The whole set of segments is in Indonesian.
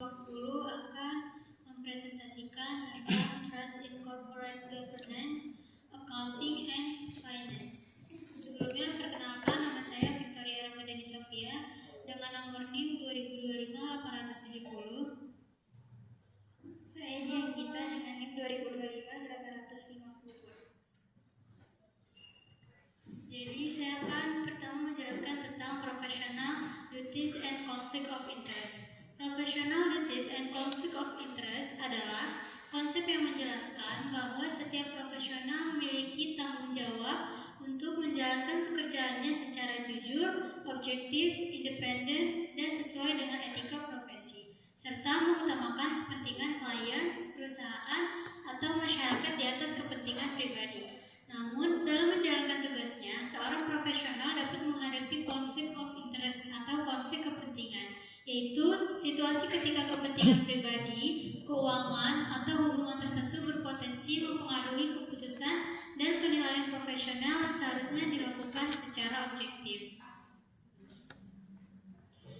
kelompok 10 akan mempresentasikan tentang Trust in Corporate Governance, Accounting, and Finance. Sebelumnya, perkenalkan, nama saya Victoria Ramadhani Sofia dengan nomor NIM 2025-870. Saya Dianggita dengan NIM 2025-850. Jadi saya akan pertama menjelaskan tentang professional duties and conflict of interest. Professional duties and conflict of interest adalah konsep yang menjelaskan bahwa setiap profesional memiliki tanggung jawab untuk menjalankan pekerjaannya secara jujur, objektif, independen, dan sesuai dengan etika profesi, serta mengutamakan kepentingan klien, perusahaan, atau masyarakat di atas kepentingan pribadi. Namun, dalam menjalankan tugasnya, seorang profesional dapat menghadapi konflik of interest atau konflik kepentingan, yaitu situasi ketika kepentingan pribadi, keuangan, atau hubungan tertentu berpotensi mempengaruhi keputusan dan penilaian profesional yang seharusnya dilakukan secara objektif.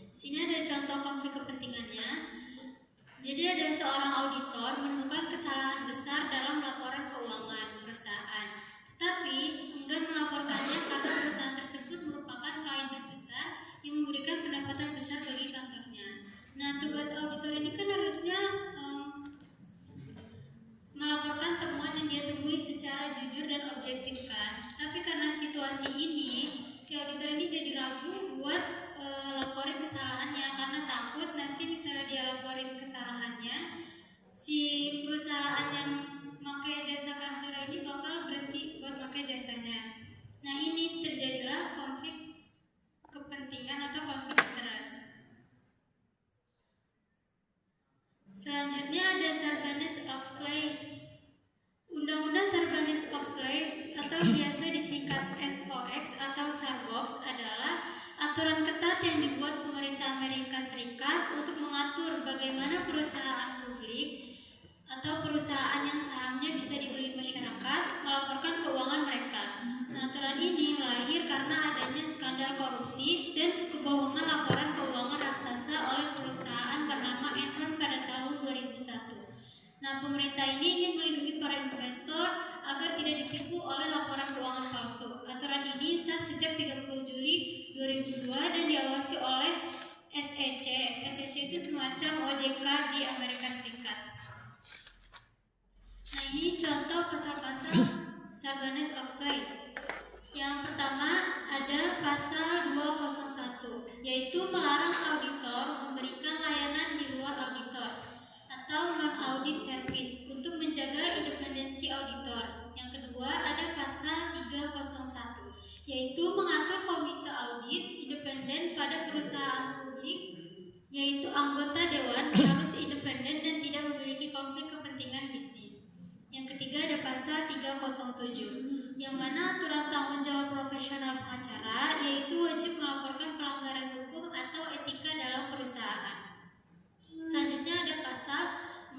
Di sini ada contoh konflik kepentingannya. Jadi ada seorang auditor menemukan kesalahan besar dalam laporan keuangan perusahaan, tetapi enggan melaporkannya karena perusahaan tersebut merupakan klien terbesar yang memberikan pendapatan besar bagi kantornya. Nah, tugas auditor ini kan harusnya melaporkan temuan yang dia temui secara jujur dan objektif kan. Tapi karena situasi ini, si auditor ini jadi ragu buat laporin kesalahannya karena takut nanti misalnya dia laporin kesalahannya, si perusahaan yang pakai jasa kantor ini bakal berhenti buat pakai jasanya. Nah, ini terjadilah konflik kepentingan atau konflik interest. Selanjutnya ada Sarbanes-Oxley. Undang-undang Sarbanes-Oxley atau biasa disingkat SOX atau Sarbox adalah aturan ketat yang dibuat pemerintah Amerika Serikat untuk mengatur bagaimana perusahaan publik atau perusahaan yang sahamnya bisa dibeli masyarakat melaporkan keuangan mereka. Nah, aturan ini lahir karena adanya skandal korupsi dan kebohongan laporan keuangan raksasa oleh perusahaan bernama Enron pada tahun 2001. Nah, pemerintah ini ingin melindungi para investor agar tidak ditipu oleh laporan keuangan palsu. Aturan ini sah sejak 30 Juli 2002 dan diawasi oleh SEC. SEC itu semacam OJK di Amerika Serikat. Nah, ini contoh pasal-pasal Sarbanes-Oxley. Yang pertama ada pasal 201, yaitu melarang auditor memberikan layanan di luar auditor atau non-audit service untuk menjaga independensi auditor. Yang kedua ada pasal 301, yaitu mengatur komite audit independen pada perusahaan publik, yaitu anggota dewan harus independen dan tidak memiliki konflik kepentingan bisnis. Yang ketiga ada pasal 307, yang mana aturan tanggung jawab profesional pengacara, yaitu wajib melaporkan pelanggaran hukum atau etika dalam perusahaan. Selanjutnya ada pasal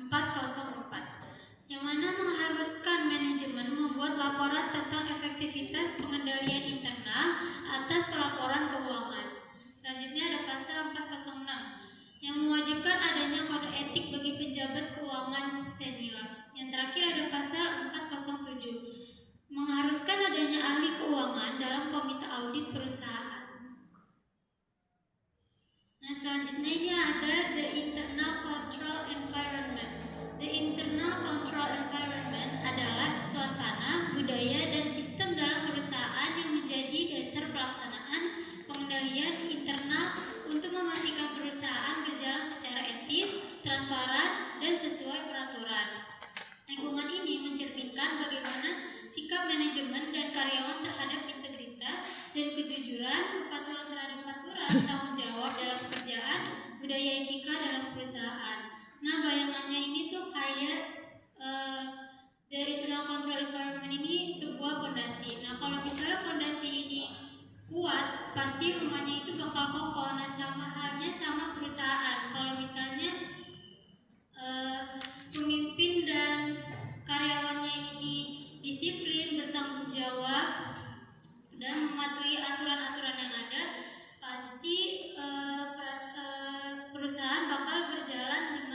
404, yang mana mengharuskan manajemen membuat laporan tentang efektivitas pengendalian internal atas pelaporan keuangan. Selanjutnya ada pasal 406, yang mewajibkan adanya kode etik bagi pejabat keuangan senior. Yang terakhir ada pasal 407, mengharuskan adanya ahli keuangan dalam komite audit perusahaan. Nah, selanjutnya ini ada the internal control environment. The internal control environment adalah suasana, budaya, dan sistem dalam perusahaan yang menjadi dasar pelaksanaan pengendalian internal untuk memastikan perusahaan berjalan secara etis, transparan, dan sesuai peraturan. Lingkungan ini mencerminkan bagaimana sikap manajemen dan karyawan terhadap integritas dan kejujuran, kepatuhan terhadap aturan, tanggung jawab dalam pekerjaan, budaya etika dalam perusahaan. Nah, bayangannya ini tuh kayak the internal control environment ini sebuah fondasi. Nah, kalau misalnya fondasi ini kuat, pasti rumahnya itu bakal kokoh. Nah, sama halnya sama perusahaan. Kalau misalnya pemimpin dan karyawannya ini disiplin, bertanggung jawab, dan mematuhi aturan-aturan yang ada, pasti perusahaan bakal berjalan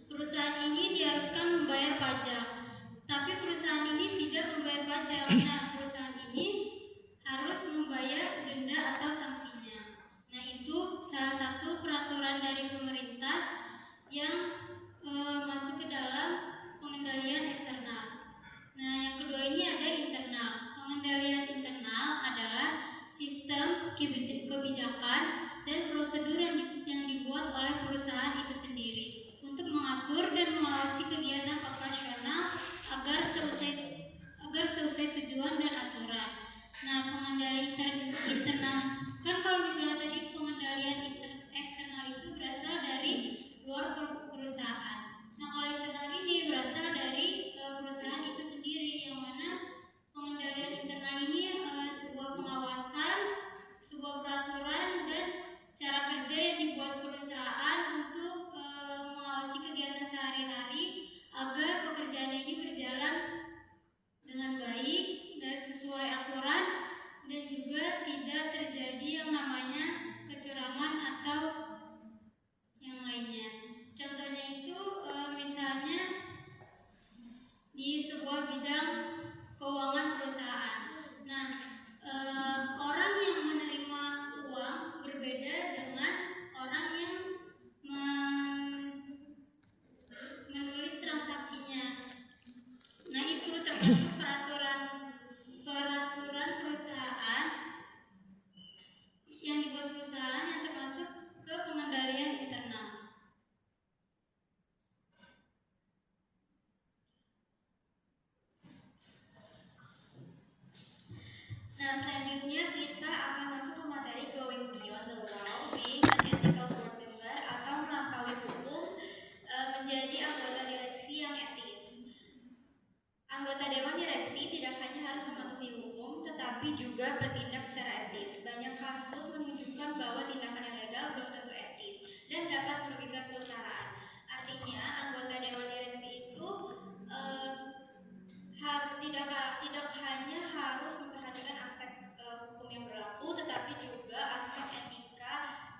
perusahaan ini diharuskan membayar pajak, tapi perusahaan ini tidak membayar pajak. Nah, perusahaan ini harus membayar denda atau sanksinya. Nah, itu salah satu peraturan dari pemerintah yang masuk ke dalam pengendalian eksternal. Nah, yang kedua ini ada internal. Pengendalian internal adalah sistem kebijakan dan prosedur yang dibuat oleh perusahaan itu sendiri untuk mengatur dan mengawasi kegiatan operasional agar selesai tujuan dan aturan. Nah, pengendalian internal kan kalau misalnya tadi pengendalian eksternal itu berasal dari luar perusahaan. Nah, kalau internal ini berasal dari perusahaan itu sendiri, yang mana pengendalian internal ini sebuah pengawasan, sebuah peraturan dan cara kerja yang dibuat perusahaan untuk mengawasi kegiatan sehari-hari agar pekerjaan ini berjalan dengan baik dan sesuai aturan dan juga tidak terjadi yang namanya kecurangan atau yang lainnya. Contohnya itu misalnya di sebuah bidang keuangan perusahaan. Nah, orang yang menerima uang berbeda dengan orang yang menulis transaksinya. Nah, itu termasuk peraturan perusahaan yang dibuat perusahaan yang termasuk ke pengendalian internal. Nah, selanjutnya kita akan masuk ke materi going beyond the law, being an ethical board member atau melampaui hukum, menjadi anggota direksi yang etis. Anggota dewan direksi tidak hanya harus mematuhi hukum, tetapi juga bertindak secara etis. Banyak kasus menunjukkan bahwa tindakan yang legal belum tentu etis dan dapat merugikan perusahaan. Artinya, anggota dewan direksi itu tidak hanya harus memperhatikan aspek hukum yang berlaku, tetapi juga aspek etika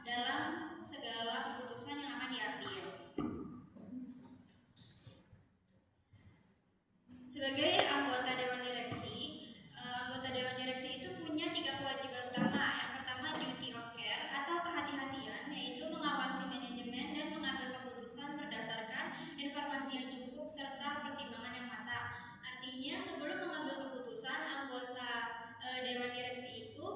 dalam segala keputusan yang akan diambil. Sebagai anggota dewan direksi itu punya 3 kewajiban utama. Yang pertama, duty of care atau kehati-hatian, yaitu mengawasi manajemen dan mengambil keputusan berdasarkan informasi yang cukup serta pertimbangan yang matang. Artinya, sebelum mengambil keputusan, anggota dewan direksi itu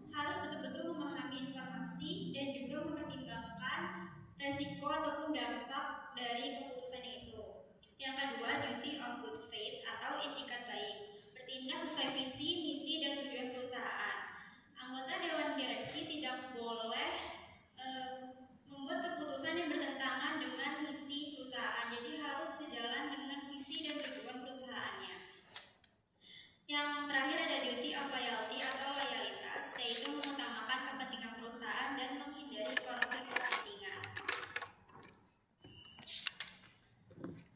harus betul-betul memahami informasi dan juga mempertimbangkan resiko ataupun dampak dari keputusan itu. Yang kedua, duty of good faith atau itikat baik, bertindak sesuai visi, misi, dan tujuan perusahaan. Anggota dewan direksi tidak boleh membuat keputusan yang bertentangan dengan misi perusahaan, jadi harus sejalan dengan visi dan tujuan perusahaannya. Yang terakhir ada duty of loyalty atau loyalitas, yaitu mengutamakan kepentingan perusahaan dan menghindari konflik kepentingan.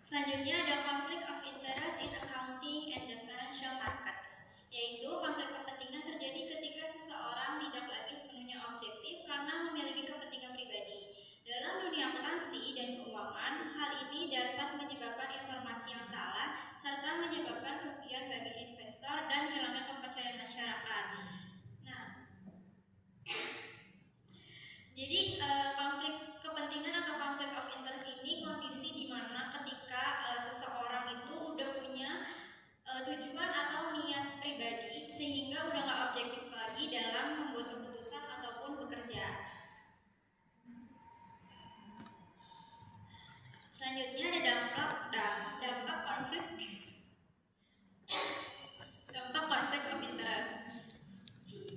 Selanjutnya ada conflict of interest in accounting and the financial markets, yaitu konflik kepentingan terjadi ketika seseorang tidak lagi sepenuhnya objektif karena memiliki kepentingan pribadi. Dalam dunia akuntansi dan keuangan, hal ini dapat menyebabkan informasi yang salah serta menyebabkan kerugian bagi investor dan hilangnya kepercayaan masyarakat. Nah, jadi konflik kepentingan atau konflik of interest ini kondisi di mana ketika seseorang itu udah punya tujuan atau niat pribadi sehingga udah nggak objektif lagi dalam membuat keputusan ataupun bekerja. Selanjutnya ada dampak konflik of interest.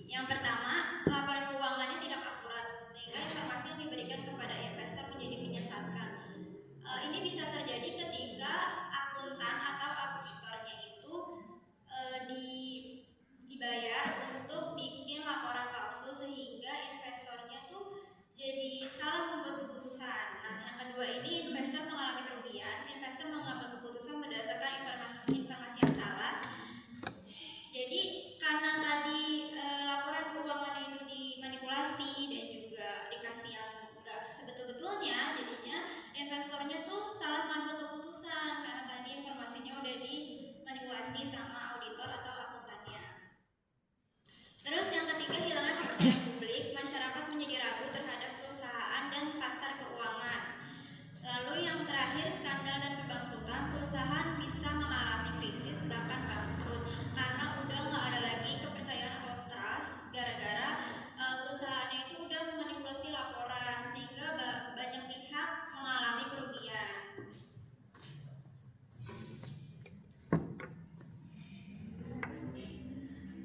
Yang pertama, laporan keuangannya tidak akurat sehingga informasi yang diberikan kepada investor menjadi menyesatkan. Ini bisa terjadi ketika akuntan atau auditornya itu dibayar untuk bikin laporan palsu sehingga investornya tuh jadi salah membuat keputusan. Nah, yang kedua ini investor mengalami kerugian. Investor mengambil keputusan berdasarkan informasi yang salah. Jadi karena tadi laporan keuangannya itu dimanipulasi dan juga dikasih yang enggak sebetul-betulnya, jadinya investornya tuh salah mengambil keputusan karena tadi informasinya udah dimanipulasi sama auditor atau akuntannya. Terus yang ketiga, hilangnya kepercayaan publik, masyarakat menjadi ragu terhadap perusahaan dan pasar keuangan. Lalu yang terakhir, skandal dan kebangkrutan, perusahaan bisa mengalami krisis bahkan bangkrut karena udah nggak ada lagi kepercayaan atau trust gara-gara perusahaannya itu udah memanipulasi laporan sehingga banyak pihak mengalami kerugian.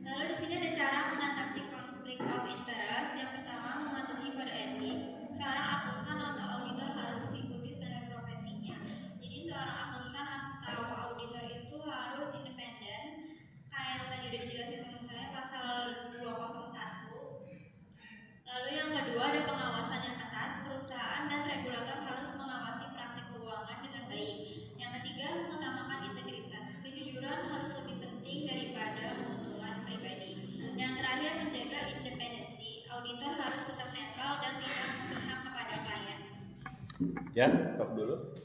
Lalu di sini ada cara mengatasi konflik of interest. Yang pertama, mematuhi kode etik. Seorang akuntan atau auditor harus mengikuti standar profesinya. Jadi seorang akuntan atau auditor itu harus independen. Kayak yang tadi udah dijelasin teman saya pasal 201. Lalu yang kedua, ada pengawasan yang ketat. Perusahaan dan regulator harus mengawasi praktik keuangan dengan baik. Yang ketiga, mengutamakan integritas. Kejujuran harus lebih penting daripada keuntungan pribadi. Yang terakhir, menjaga independensi. Auditor harus tetap netral dan tidak memihak kepada klien. Ya, stop dulu.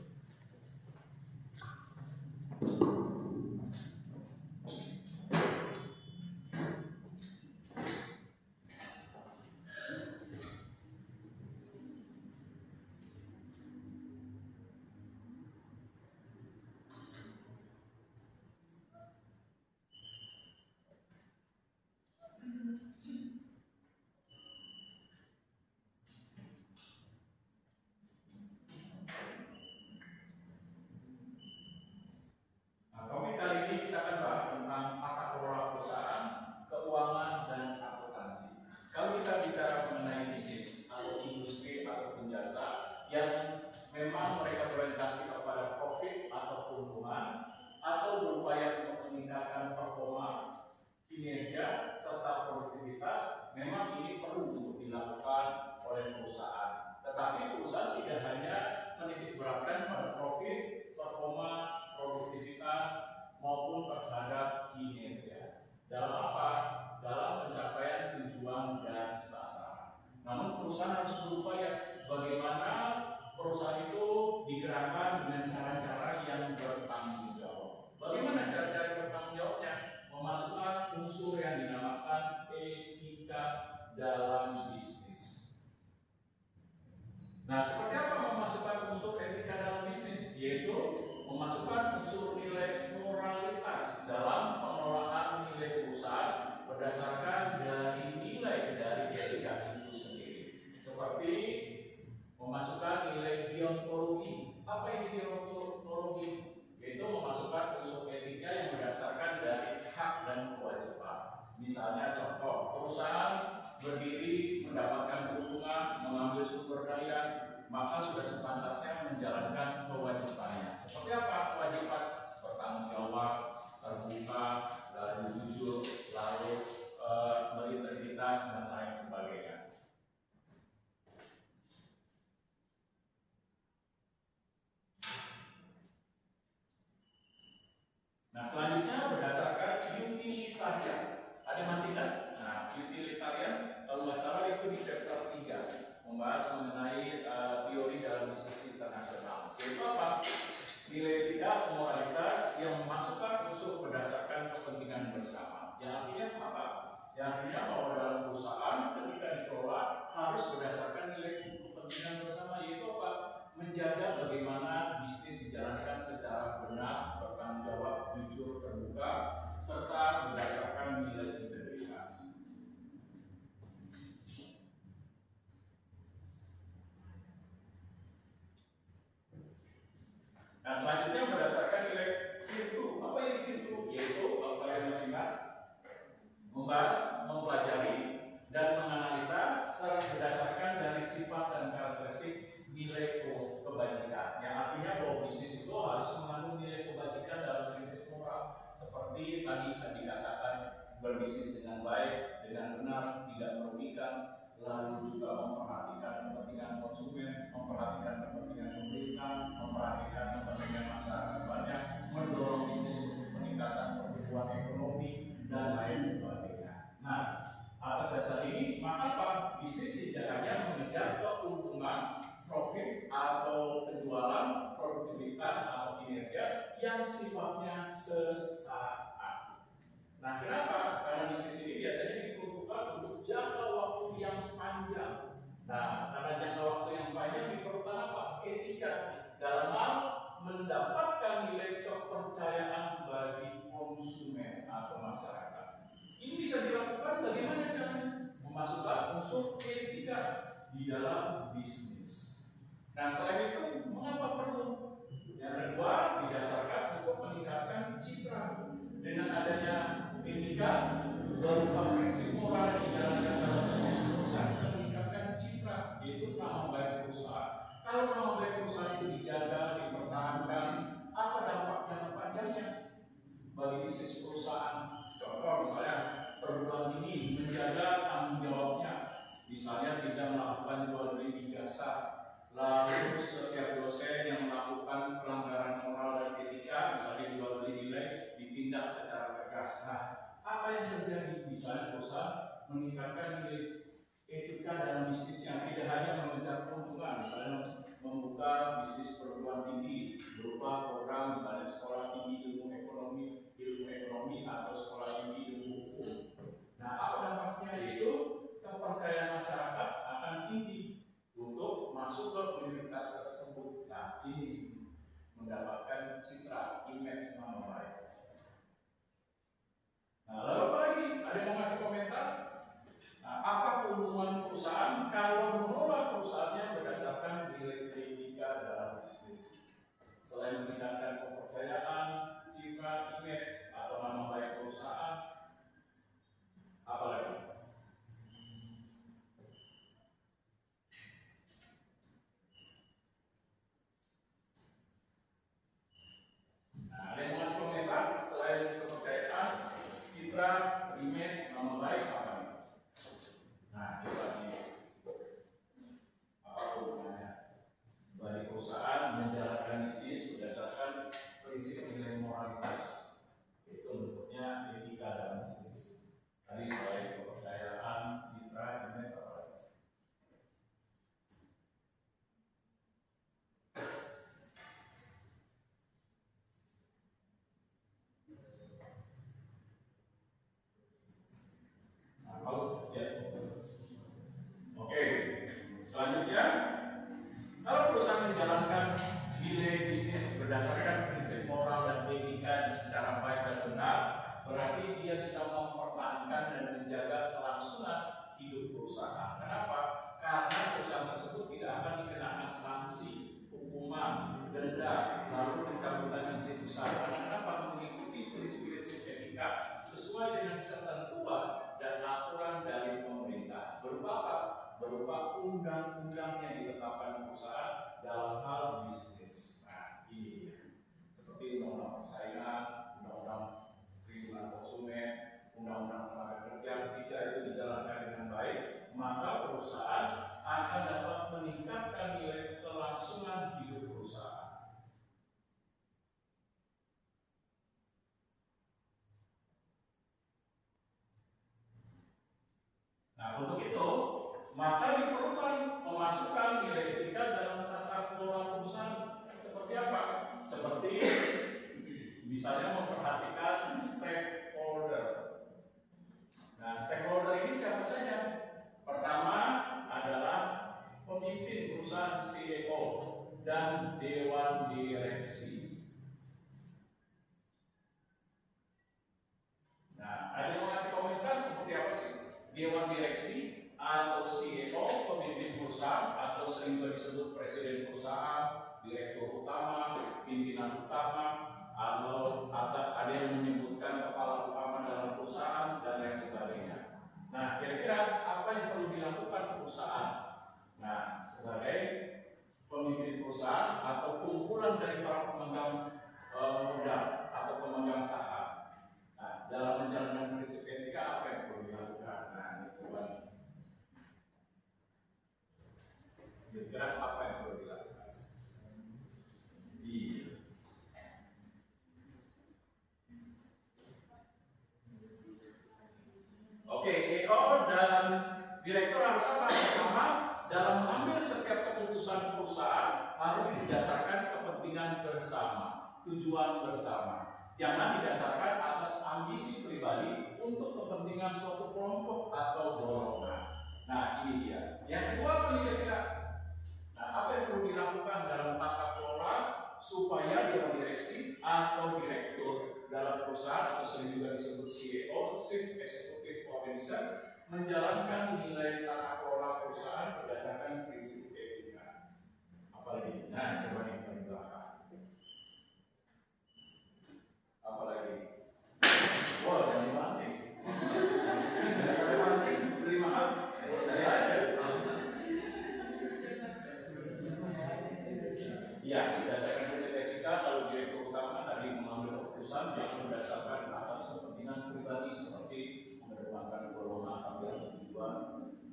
Memang mereka berorientasi kepada profit atau keuntungan atau berupaya untuk meningkatkan performa, kinerja serta produktivitas, memang ini perlu untuk dilakukan oleh perusahaan. Tetapi perusahaan tidak hanya menitik beratkan pada profit, performa, produktivitas maupun terhadap kinerja. Dalam apa? Dalam pencapaian tujuan dan sasaran. Namun perusahaan harus berupaya bagaimana perusahaan itu digerakkan dengan cara-cara yang bertanggung jawab. Bagaimana cara-cara bertanggung jawabnya? Memasukkan unsur yang dinamakan etika dalam bisnis. Nah, seperti apa memasukkan unsur etika dalam bisnis? Yaitu memasukkan unsur nilai moralitas dalam pengelolaan nilai perusahaan berdasarkan dari nilai dari etika itu sendiri. Seperti memasukkan nilai deontologi. Apa ini deontologi? Yaitu memasukkan unsur etika yang berdasarkan dari hak dan kewajiban. Misalnya contoh, perusahaan berdiri mendapatkan keuntungan, mengambil sumber daya, maka sudah sepantasnya menjalankan kewajibannya. Seperti apa kewajiban? Bertanggung jawab, terbuka, lalu jujur, lalu berintegritas dan lain sebagainya. Nah, selanjutnya berdasarkan utilitarian. Ada masih kan? Nah, utilitarian kalau nggak salah itu di chapter 3 membahas mengenai teori dalam bisnis internasional. Yaitu apa? Nilai etika moralitas yang memasukkan unsur berdasarkan kepentingan bersama. Yang artinya apa? Yang artinya bahwa dalam perusahaan ketika dikelola harus berdasarkan nilai kepentingan bersama, yaitu apa? Menjaga bagaimana bisnis dijalankan secara benar, bertanggung jawab, jujur, terbuka, serta berdasarkan nilai integritas. Nah, selanjutnya berdasarkan nilai virtu. Apa ini virtu? Yaitu kalau kalian masih ingat, membahas, mempelajari, dan menganalisa berdasarkan dari sifat dan karakteristik nilai kebajikan. Yang artinya bahwa bisnis itu harus mengandung nilai kebajikan dalam prinsip moral. Seperti tadi dikatakan, berbisnis dengan baik, dengan benar, tidak merugikan, lalu juga memperhatikan kepentingan konsumen, memperhatikan kepentingan pemerintah, memperhatikan kepentingan masyarakat banyak, mendorong bisnis untuk meningkatkan pertumbuhan ekonomi, dan lain sebagainya. Nah, atas dasar ini, maka apa? Bisnis tidak hanya mengejar keuntungan, profit atau penjualan yang sifatnya sesaat. Nah, kenapa? Karena bisnis ini biasanya diperuntukkan untuk jangka waktu yang panjang. Nah, karena jangka waktu yang panjang diperlukan apa? Etika dalam hal mendapatkan nilai kepercayaan bagi konsumen atau masyarakat. Ini bisa dilakukan bagaimana caranya? Memasukkan unsur etika di dalam bisnis. Nah, selain itu, mengapa perlu? Yang kedua, didasarkan untuk meningkatkan citra. Dengan adanya etika berupa prinsip moral yang dijalankan dalam bisnis perusahaan bisa meningkatkan citra, yaitu nama baik perusahaan. Kalau nama baik perusahaan itu dijaga, dipertahankan, apa dampak jangka panjangnya bagi bisnis perusahaan? Contoh misalnya perguruan tinggi menjaga tanggung jawabnya, misalnya tidak melakukan jual beli ijazah. Lalu setiap dosen yang melakukan pelanggaran moral dan etika, misalnya jual beli nilai, ditindak secara tegas. Nah, apa yang terjadi? Misalnya perusahaan meningkatkan nilai etika dalam bisnis yang tidak hanya mengejar keuntungan, misalnya membuka bisnis perguruan tinggi berupa program misalnya sekolah tinggi ilmu ekonomi atau sekolah tinggi ilmu hukum. Nah, apa dampaknya? Yaitu kepercayaan masyarakat akan tinggi untuk masuk ke universitas tersebut. Nah, ini mendapatkan citra, image nama baik. Nah, lalu apa lagi? Ada yang mau ngasih komentar? Nah, apa keuntungan perusahaan kalau mengelola perusahaannya berdasarkan nilai etika dalam bisnis? Selain meningkatkan kepercayaan, citra, image, atau nama baik perusahaan, apa lagi? Nah, ada yang mau ngasih komentar? Selain kepercayaan, citra, image, nama baik, apa? Nah, coba ini apa hubungannya bagi perusahaan menjalankan bisnis berdasarkan prinsip nilai moralitas, itu bentuknya etika dalam bisnis. Tadi selain kepercayaan, citra, image, apa lagi? Nah, kalau ya. Oke, selanjutnya, kalau perusahaan menjalankan nilai bisnis berdasarkan prinsip moral dan etika secara baik dan benar, berarti dia bisa mempertahankan dan menjaga kelangsungan hidup perusahaan. Kenapa? Karena perusahaan tersebut tidak akan dikenakan sanksi, hukuman, denda, lalu pencabutan izin usaha. Karena kenapa? Mengikuti prinsip-prinsip etika sesuai dengan ketentuan dan aturan dari pemerintah. Berupa apa? Berupa undang-undang yang ditetapkan perusahaan dalam hal bisnis. Nah, ini seperti undang-undang persaingan, undang-undang perlindungan konsumen, undang-undang tenaga kerja. Ketika itu dijalankan dengan baik, maka perusahaan akan dapat meningkatkan nilai kelangsungan hidup perusahaan. Nah, untuk itu maka diperlukan memasukkan nilai etika dalam tata kelola perusahaan. Seperti apa? Seperti misalnya memperhatikan stakeholder. Nah, stakeholder ini siapa saja? Pertama adalah pemimpin perusahaan CEO dan dewan direksi. Nah, ada yang mau ngasih komentar seperti apa sih? Dewan direksi atau CEO, pemimpin perusahaan, atau sering disebut presiden perusahaan, direktur utama, pimpinan utama, atau ada yang menyebutkan kepala utama dalam perusahaan dan lain sebagainya. Nah, kira-kira apa yang perlu dilakukan perusahaan? Nah, sebagai pemimpin perusahaan atau kumpulan dari para pemegang modal atau pemegang saham. Nah, dalam menjalankan prinsip etika apa yang perlu dilakukan? Nah, itu kan. Kira-kira apa yang perlu dilakukan? Iya. Oke, CEO dan direktur harus apa? Pertama, dalam mengambil setiap keputusan perusahaan harus berdasarkan kepentingan bersama. tujuan bersama. Jangan didasarkan atas ambisi pribadi untuk kepentingan suatu kelompok atau golongan. Nah, ini dia. Yang kedua apa nih kira-kira? Nah, apa yang perlu dilakukan dalam tata kelola supaya dewan direksi atau direktur dalam perusahaan atau sering juga disebut CEO, Chief Executive Officer, menjalankan nilai tata kelola perusahaan berdasarkan prinsip etika. Apalagi? Nah, coba nih paling belakang. Apalagi? Wah, yang dibanting. Daripada banting, beli mahal. Saya aja. Ya, berdasarkan prinsip etika, kalau direktur utama tadi mengambil keputusan yang berdasarkan atas kepentingan pribadi seperti mengedepankan golongan, tapi harus juga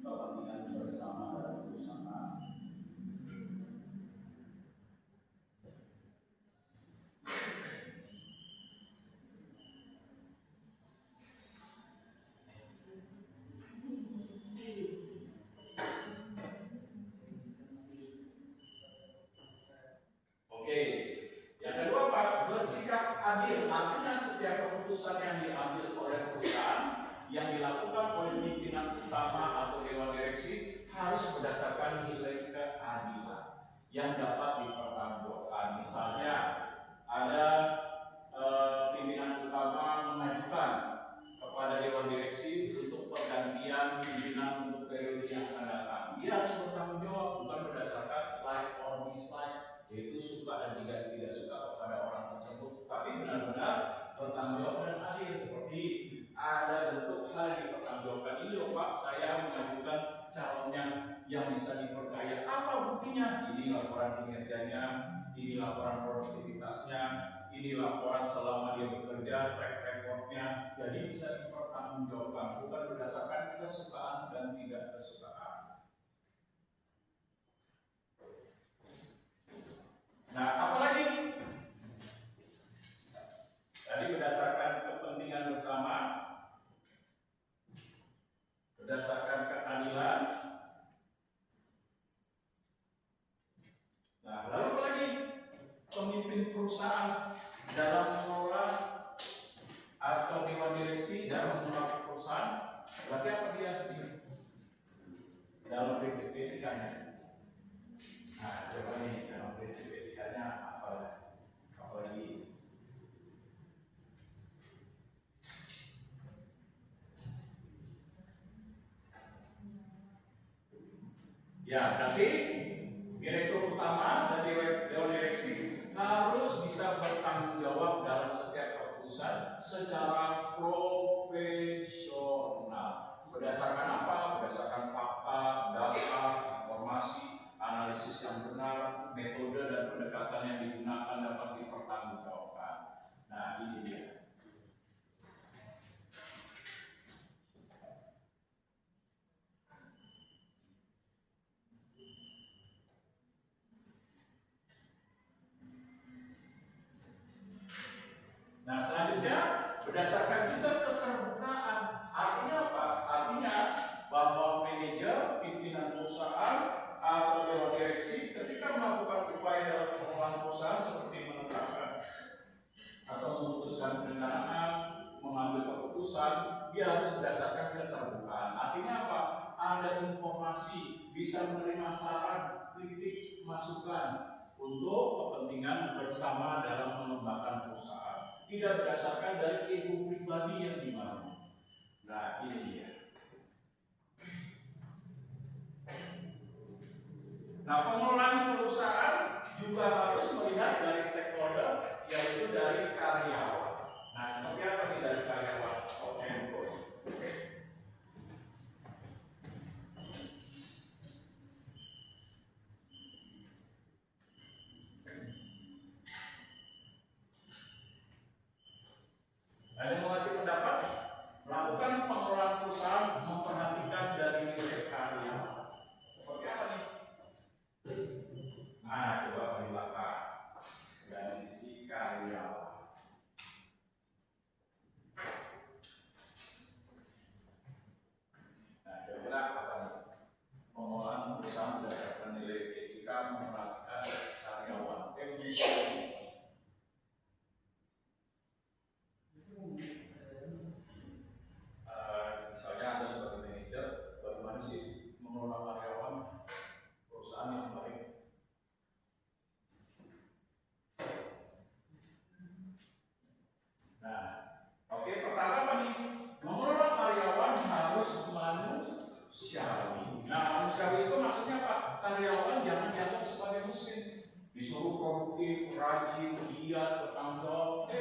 kepentingan bersama dalam perusahaan. Oke, yang kedua Pak, bersikap adil. Artinya setiap keputusan yang diambil oleh perusahaan yang dilakukan oleh pimpinan utama atau dewan direksi harus berdasarkan nilai keadilan yang dapat dipertanggungjawabkan. Misalnya ada pimpinan utama mengajukan kepada dewan direksi untuk pergantian pimpinan untuk periode yang akan datang. Dia harus bertanggung jawab, bukan berdasarkan like or dislike, yaitu suka dan tidak suka kepada orang tersebut, tapi benar-benar bertanggung jawab dan adil. Seperti ada bentuk hal yang dipertanggungjawabkan. Ini loh Pak, saya mengajukan calonnya yang bisa dipercaya. Apa buktinya? Ini laporan kinerjanya, ini laporan produktivitasnya, ini laporan selama dia bekerja, track recordnya. Jadi bisa dipertanggungjawabkan, bukan berdasarkan kesukaan dan tidak kesukaan. Nah, apalagi? Tadi berdasarkan kepentingan bersama, berdasarkan keadilan. Nah, lalu apa lagi? Pemimpin perusahaan dalam mengelola atau dewan direksi dalam mengelola perusahaan, berarti apa dia? Dalam prinsip etikanya. Nah, coba nih dalam prinsip etikanya apa lagi? Ya, berarti direktur utama dan dewan direksi harus bisa bertanggung jawab dalam setiap keputusan secara profesional. Berdasarkan apa? Berdasarkan fakta, data, informasi, analisis yang benar, metode dan pendekatan yang digunakan dapat dipertanggungjawabkan. Nah, ini dia. Nah, selanjutnya berdasarkan juga keterbukaan. Artinya apa? Artinya bahwa manajer, pimpinan perusahaan atau dewan direksi ketika melakukan upaya dalam pengelolaan perusahaan seperti menetapkan atau memutuskan perencanaan, mengambil keputusan, dia harus berdasarkan keterbukaan. Artinya apa? Ada informasi, bisa menerima saran, kritik, masukan untuk kepentingan bersama dalam mengembangkan perusahaan. Tidak berdasarkan dari ego pribadi yang dimana. Nah, ini dia. Nah, pengelolaan perusahaan juga harus melihat dari stakeholder, yaitu dari karyawan. Nah, seperti apa nih dari karyawan? Ada yang mau ngasih pendapat? Melakukan pengelolaan perusahaan memperhatikan dari nilai karyawan. Seperti apa nih? Nah, coba di belakang dari sisi karyawan. harus manusiawi. Nah, manusiawi itu maksudnya apa? Karyawan jangan dianggap sebagai mesin, disuruh produktif, rajin, giat, bertanggung jawab,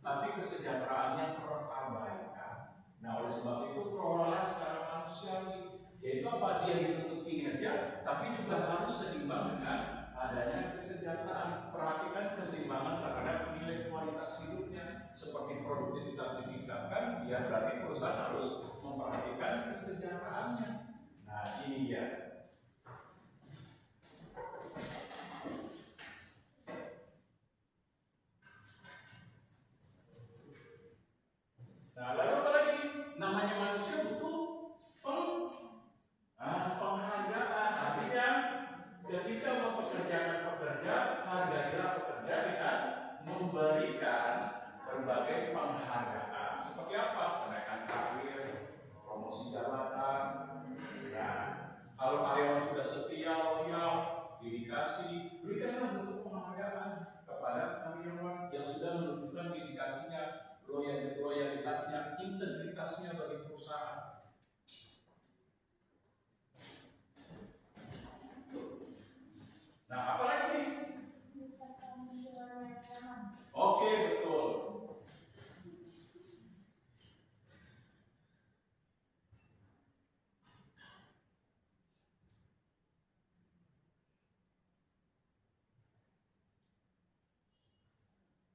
tapi kesejahteraannya terabaikan. Nah, oleh sebab itu kelola secara manusiawi, yaitu apa? Dia dituntut kinerja, tapi juga harus seimbang dengan adanya kesejahteraan. Perhatikan keseimbangan terhadap nilai kualitas hidupnya, seperti produktivitas ditingkatkan, ya berarti perusahaan harus memperhatikan kesejahteraannya. Nah, ini dia. Nah, lalu apa lagi? Namanya manusia butuh penghargaan. Artinya ketika mempekerjakan pekerja, hargailah pekerja dengan memberikan berbagai penghargaan. Seperti apa? Kenaikan karir, promosi jabatan. Nah, kalau karyawan sudah setia, loyal, dedikasi, berikanlah bentuk penghargaan kepada karyawan yang sudah menunjukkan dedikasinya, loyalitasnya, integritasnya bagi perusahaan. Nah, apa lagi nih? Oke, betul.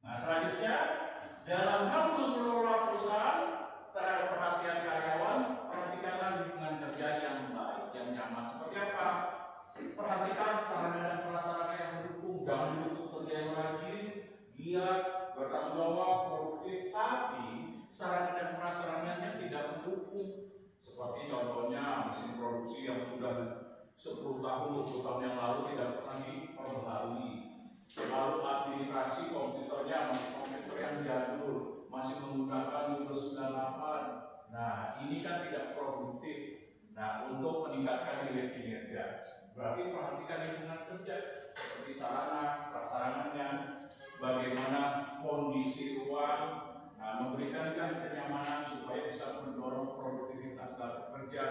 Nah, selanjutnya, dalam hal mengelola perusahaan terhadap perhatian karyawan, perhatikanlah lingkungan kerja yang baik, yang nyaman. Seperti apa? Perhatikan sarana dan prasarana yang mendukung. Jangan dituntut kerja yang rajin, giat, bertanggung jawab, produktif, tapi sarana dan prasarananya tidak mendukung. Seperti contohnya mesin produksi yang sudah 10 tahun, 20 tahun yang lalu tidak pernah diperbaharui. Lalu administrasi komputernya masih komputer yang jadul, masih menggunakan Windows 98. Nah, ini kan tidak produktif. Nah, untuk meningkatkan nilai kinerja, berarti perhatikan lingkungan kerja seperti sarana, prasarananya, bagaimana kondisi ruang, memberikan kenyamanan supaya bisa mendorong produktivitas dalam kerja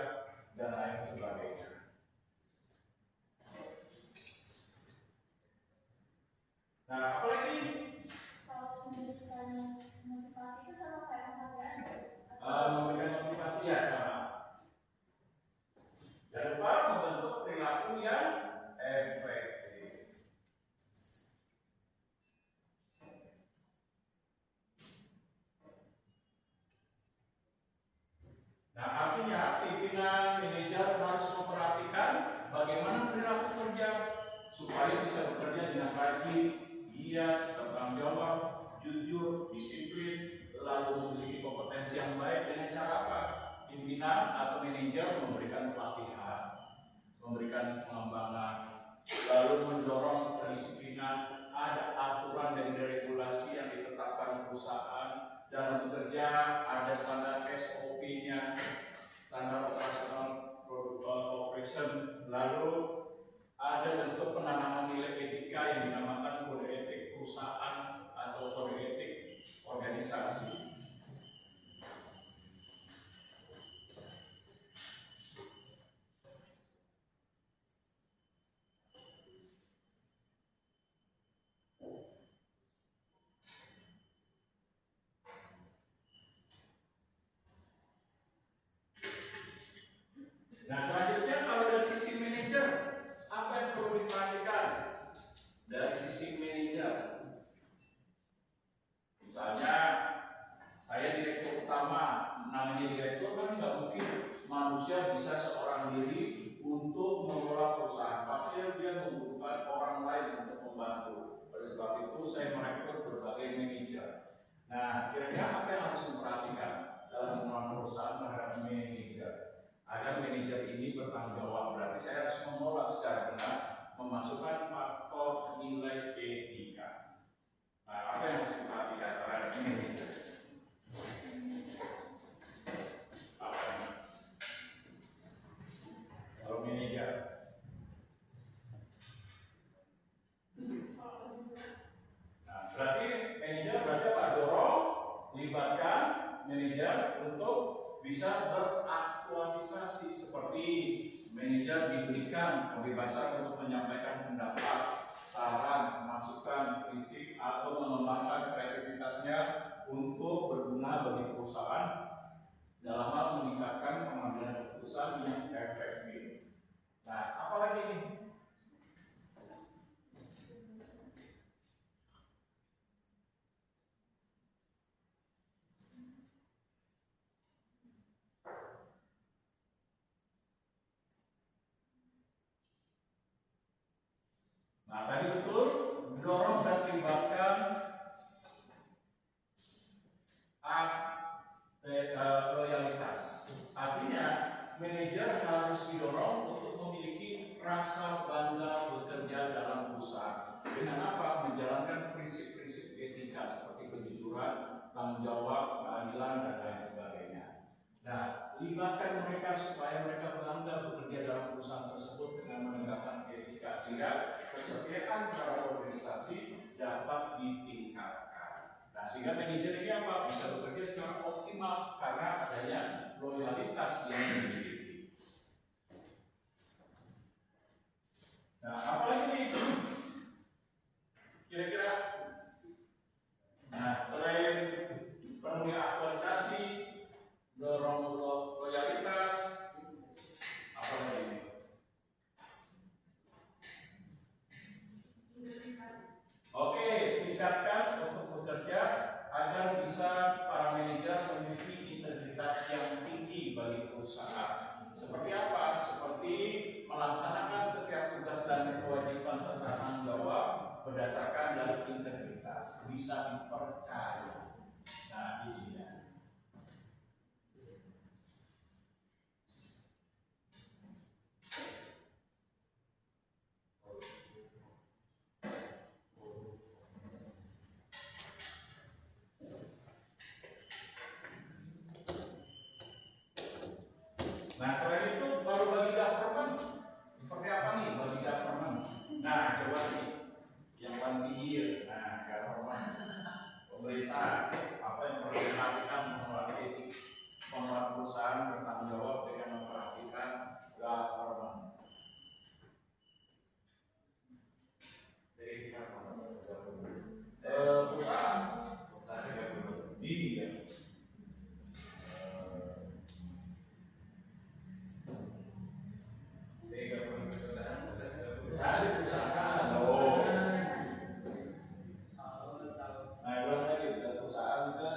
dan lain sebagainya. Nah, apa lagi? Kalau memberikan motivasi itu sama kayak penghargaan? Memberikan motivasi ya sama. Jangan lupa membentuk perilaku yang efektif. Nah, artinya pimpinan manajer harus memperhatikan bagaimana perilaku kerja supaya bisa bekerja dengan rajin, giat, bertanggung jawab, jujur, disiplin, lalu memiliki kompetensi yang baik. Dengan cara apa? Pimpinan atau manajer memberikan pelatihan, memberikan pengembangan, lalu mendorong kedisiplinan, ada aturan dan regulasi yang ditetapkan perusahaan dalam bekerja, ada standar SOP-nya, standar operasional operation, lalu ada bentuk penanaman nilai etika yang dinamakan kode etik perusahaan atau kode etik organisasi. Nah, selanjutnya kalau dari sisi manajer, apa yang perlu diperhatikan dari sisi manajer? Misalnya, saya direktur utama, namanya direktur kan nggak mungkin manusia bisa seorang diri untuk mengelola perusahaan. Pasti dia membutuhkan orang lain untuk membantu. Oleh sebab itu, saya merekrut berbagai manajer. Nah, kira-kira apa yang harus diperhatikan dalam mengelola perusahaan terhadap manajer? Agar manajer ini bertanggung jawab, berarti saya harus mengolah secara benar, memasukkan faktor nilai etika. Nah, apa yang harus diperhatikan terhadap manajer? Apa ini? Kalau manajer, nah berarti manajer berarti apa? Dorong, libatkan manajer untuk bisa individualisasi seperti manajer diberikan kebebasan untuk menyampaikan pendapat, saran, masukan, kritik, atau mengembangkan kreativitasnya untuk berguna bagi perusahaan dalam hal meningkatkan pengambilan keputusan yang efektif. Nah, apalagi nih? Nah, tadi betul mendorong dan melibatkan loyalitas. Artinya, manajer harus didorong untuk memiliki rasa bangga bekerja dalam perusahaan. Dengan apa? Menjalankan prinsip-prinsip etika seperti kejujuran, tanggung jawab, keadilan, dan lain sebagainya. Nah, libatkan mereka supaya mereka bangga bekerja dalam perusahaan tersebut dengan menegakkan etika sehingga kesetiaan terhadap organisasi dapat ditingkatkan. Nah, sehingga manajer ini apa? Bisa bekerja secara optimal karena adanya loyalitas yang dimiliki. Nah, apalagi nih? Kira-kira? Nah, selain penuhi aktualisasi, dorong loyalitas, apa lagi? Oke, tingkatkan untuk bekerja agar bisa para manajer memiliki integritas yang tinggi bagi perusahaan. Seperti apa? Seperti melaksanakan setiap tugas dan kewajiban serta tanggung jawab berdasarkan dari integritas, bisa dipercaya. Nah, ini dia. Nah, selain itu baru bagi government. Seperti apa nih bagi government? Nah, coba nih yang banjir. Nah, government, pemerintah, apa yang perlu dilakukan mengelola etik, mengelola perusahaan bertanggung jawab dengan memperhatikan government. Perusahaan. Iya. Dari perusahaan, oh. Nah, ulang lagi dari perusahaan ke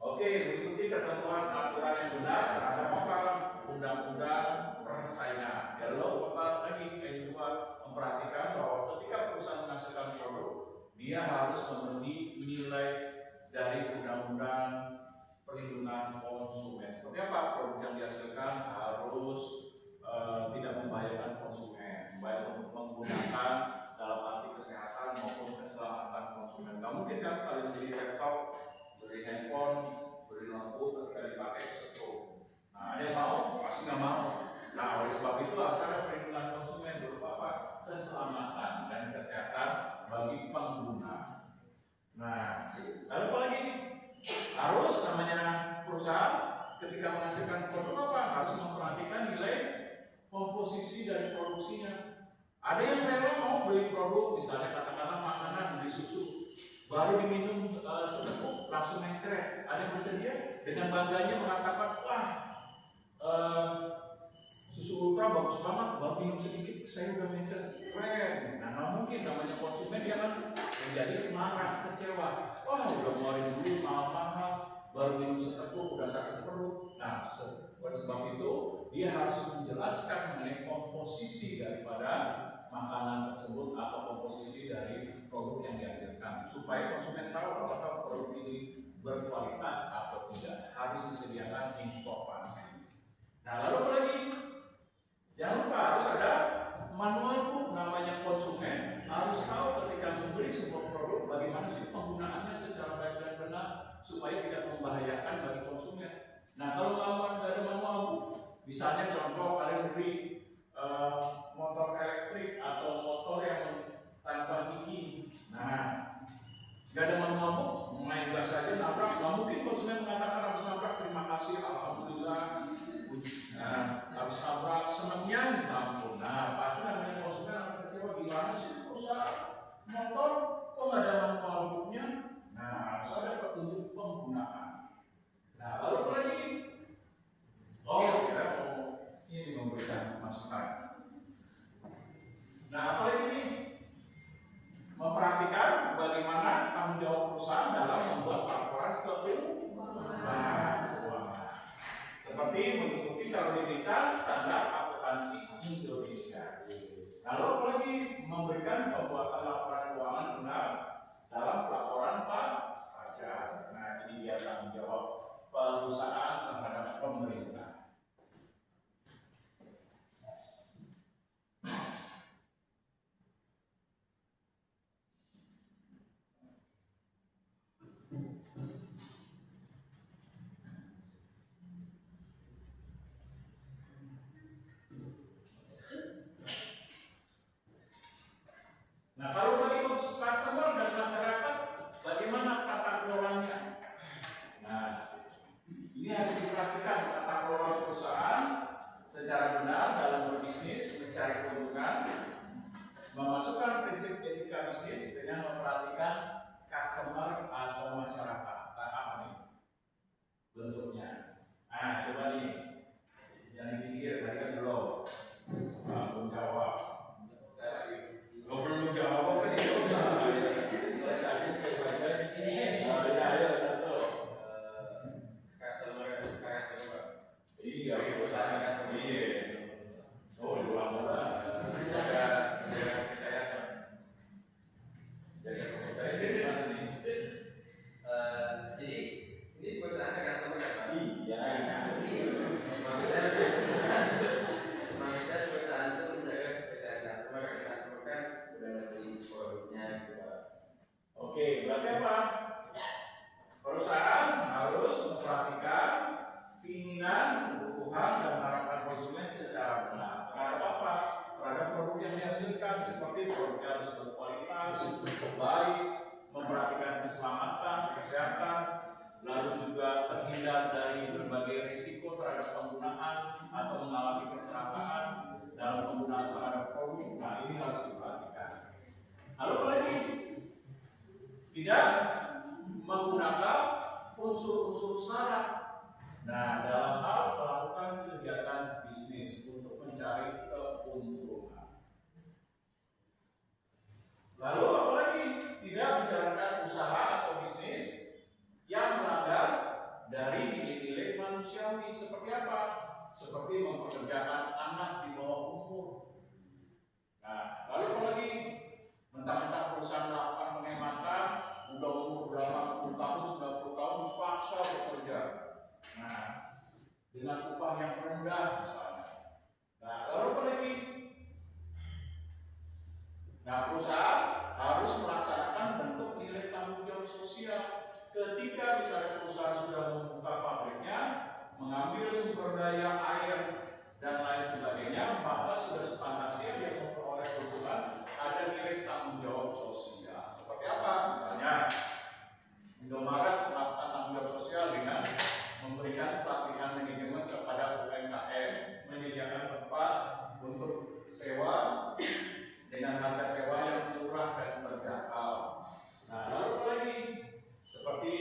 Oke, mengikuti ketentuan aturan yang benar terhadap apa? Undang-undang persaingan. Ya, lo lagi yang kedua memperhatikan bahwa ketika perusahaan menghasilkan produk, dia harus memenuhi nilai dari undang-undang perlindungan konsumen. Seperti apa? Produk yang dihasilkan harus tidak membahayakan konsumen, baik untuk menggunakan dalam arti kesehatan maupun keselamatan konsumen. Gak mungkin kan kalian beli laptop, beli handphone, beli notebook ketika dipakai kesetrum. Nah, ada yang mau? Pasti nggak mau. Nah, oleh sebab itu harus ada perlindungan konsumen berupa apa? Keselamatan dan kesehatan bagi pengguna. Nah, lalu apa lagi? Harus namanya perusahaan ketika menghasilkan produk apa? Harus memperhatikan nilai komposisi dari produksinya. Ada yang rela mau beli produk, misalnya katakanlah makanan, beli susu, baru diminum seteguk langsung mencret. Ada yang bersedia dengan bangganya mengatakan, wah, susu ultra bagus banget, baru minum sedikit, saya udah mencret, keren. Nah, nggak mungkin namanya konsumen dia kan menjadi marah, kecewa. Wah, udah ngeluarin duit mahal-mahal, baru minum seteguk udah sakit perut. Nah, oleh sebab itu dia harus menjelaskan mengenai komposisi daripada makanan tersebut atau komposisi dari produk yang dihasilkan supaya konsumen tahu apakah produk ini berkualitas atau tidak. Harus disediakan informasi. Nah, lalu apa lagi? Jangan lupa harus ada manual book. Namanya konsumen harus tahu ketika membeli sebuah produk bagaimana sih penggunaannya secara baik dan benar supaya tidak membahayakan bagi konsumen. Nah, kalau nggak ada manual book, misalnya contoh kalian beli motor elektrik atau Nah, mungkin konsumen mengatakan habis nabrak terima kasih, alhamdulillah. Nah, habis nabrak senangnya minta ampun. Nah, pasti namanya konsumen akan kecewa, gimana sih perusahaan motor kok nggak ada manual booknya? Nah, harus ada petunjuk penggunaan. Nah, lalu apa lagi? Oh, kita mau ini memberikan masukan. Nah, apa lagi nih? Memperhatikan bagaimana tanggung jawab perusahaan dalam membuat laporan keuangan. Seperti mengikuti kalau di desa standar akuntansi Indonesia. Lalu apa lagi? Memberikan pembuatan laporan keuangan benar dalam laporan pajak. Nah, ini dia tanggung jawab perusahaan terhadap pemerintah. Nah, kalau bagi customer dan masyarakat, bagaimana tata kelolanya? Nah, ini harus diperhatikan tata kelola perusahaan secara benar dalam berbisnis, mencari keuntungan, memasukkan prinsip etika bisnis dengan memperhatikan customer atau masyarakat. Nah, apa nih bentuknya? Nah, coba nih, yang dipikir tadi kan belum jawab. Kau belum jawab kan itu sakit kepada ini. Ayo satu. Customer. Iya, perusahaan customer. Iya. Oh, dua orang. Jaga kepercayaan. Jaga kepercayaan dari mana nih? Jadi ini perusahaan customer kan? Iya. Maksudnya perusahaan itu menjaga kepercayaan customer. Customer kan udah beli produknya gitu. Oke, berarti apa? Perusahaan harus memperhatikan keinginan, kebutuhan, dan harapan konsumen secara benar. Terhadap apa? Terhadap produk yang dihasilkan, seperti produknya harus berkualitas, baik, memperhatikan keselamatan, kesehatan, lalu juga terhindar dari berbagai risiko terhadap penggunaan atau mengalami kecelakaan dalam penggunaan terhadap produk. Nah, ini harus diperhatikan. Lalu apa lagi? Tidak menggunakan unsur-unsur syarat. Nah, dalam hal melakukan kegiatan bisnis untuk mencari keuntungan. Lalu apa lagi? Tidak menjalankan usaha atau bisnis yang melanggar dari nilai-nilai manusiawi. Seperti apa? Seperti mempekerjakan anak di bawah umur. Nah, lalu apa lagi? Mentang-mentang perusahaan melakukan penghematan, udah umur berapa puluh tahun, 90 tahun dipaksa bekerja. Nah, dengan upah yang rendah misalnya. Nah, lalu apa lagi? Nah, perusahaan harus melaksanakan bentuk nilai tanggung jawab sosial. Ketika misalnya perusahaan sudah membuka pabriknya, mengambil sumber daya air dan lain sebagainya, maka sudah sepantasnya dia memperoleh keuntungan, ada nilai tanggung jawab sosial. Seperti apa? Misalnya Indomaret melakukan tanggung jawab sosial dengan memberikan pelatihan manajemen kepada UMKM, menyediakan tempat untuk sewa dengan harga sewa yang murah dan terjangkau. Nah, lalu apa lagi? Seperti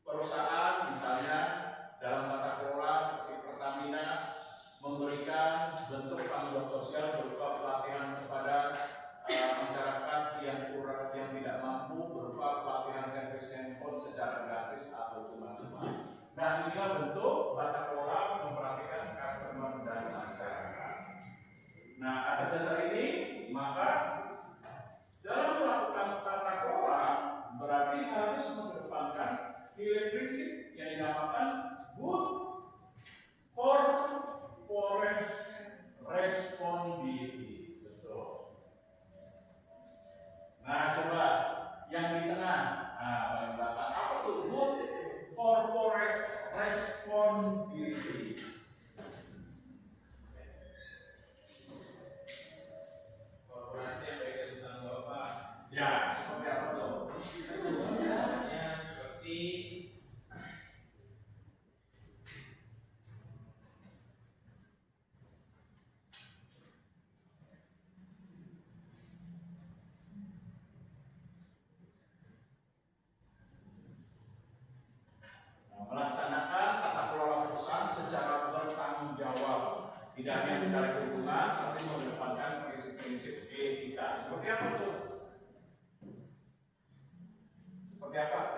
perusahaan misalnya dalam tata kelola seperti Pertamina memberikan bentuk tanggung jawab sosial berupa pelatihan kepada masyarakat yang tidak mampu, berupa pelatihan servis handphone secara gratis atau cuma-cuma. Nah, inilah bentuk tata kelola memperhatikan customer dan masyarakat. Nah, atas dasar ini maka dalam melakukan tata kelola berarti harus mengedepankan nilai prinsip yang dinamakan good corporate responsibility. Betul. Nah, coba yang di tengah, nah paling belakang apa tuh? Good corporate responsibility.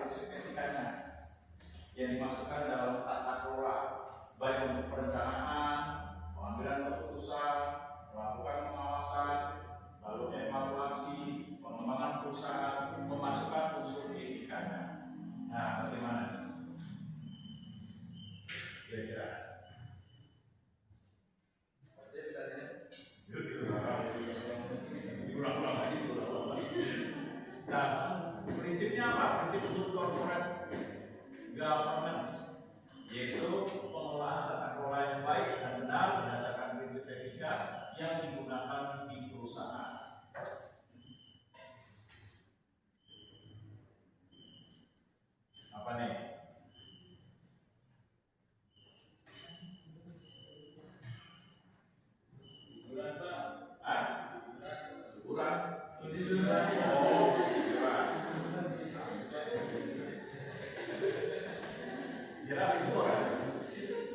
prinsip etikanya yang dimasukkan dalam tata kelola, baik untuk perencanaan, pengambilan keputusan, melakukan pengawasan, lalu evaluasi, pengembangan perusahaan, memasukkan unsur etikanya. Nah, bagaimana? Kira-kira? Diulang-ulang lagi, diulang-ulang lagi. Nah, prinsipnya apa? Prinsip untuk corporate governance, yaitu pengelolaan tata kelola yang baik dan benar berdasarkan prinsip etika yang digunakan di perusahaan. Apa nih? Liburan Pak? Hah? Liburan? Liburan. Oh, liburan. Kira liburan.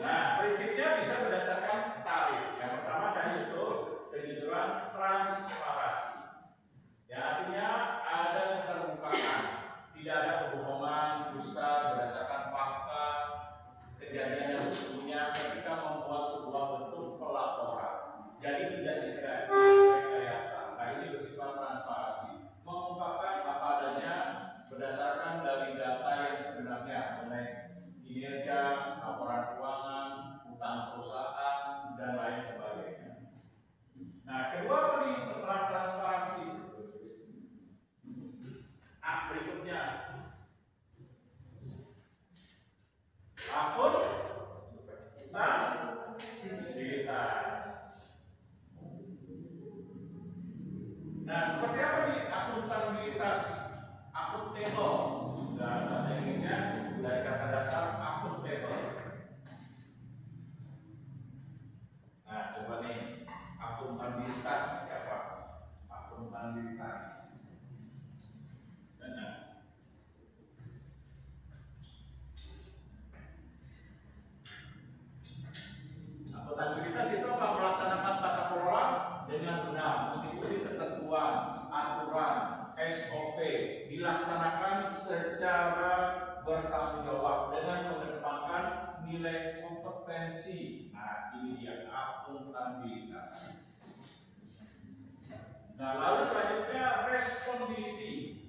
Nah, prinsipnya bisa berdasarkan tarif. Yang pertama tadi itu kejujuran transparansi. Ya, artinya ada keterbukaan, tidak ada kebohongan, dusta berdasarkan fakta kejadian yang sesungguhnya ketika membuat sebuah bentuk pelaporan. Jadi tidak direkayasa. Nah, ini bersifat transparansi, mengungkapkan apa adanya berdasarkan dari data yang sebenarnya mengenai kinerja, laporan keuangan, utang perusahaan, dan lain sebagainya. Nah, kedua apa nih setelah transparansi? Berikutnya akuntabilitas. Nah, seperti apa nih akuntabilitas? Akuntabel, dalam bahasa Inggrisnya dari kata dasar accountable. Nah, coba nih akuntabilitas seperti apa? Akuntabilitas. Akuntabilitas itu apa? Melaksanakan tata kelola dengan benar, mengikuti ketentuan, aturan, SOP, dilaksanakan secara bertanggung jawab dengan mengedepankan nilai kompetensi. Nah, ini dia akuntabilitas. Nah, lalu selanjutnya responsibility.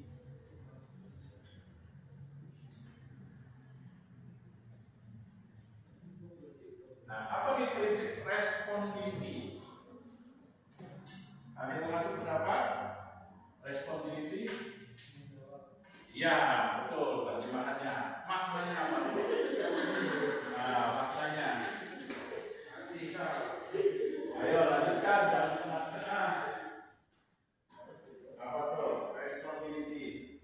Nah, apa nih prinsip responsibility? Ada yang masih pendapat? Responsibility? Ya, betul terjemahannya. Maknanya apa? Nah, maknanya. Ayo lanjutkan, jangan setengah-setengah. Apa tuh? Responsibility.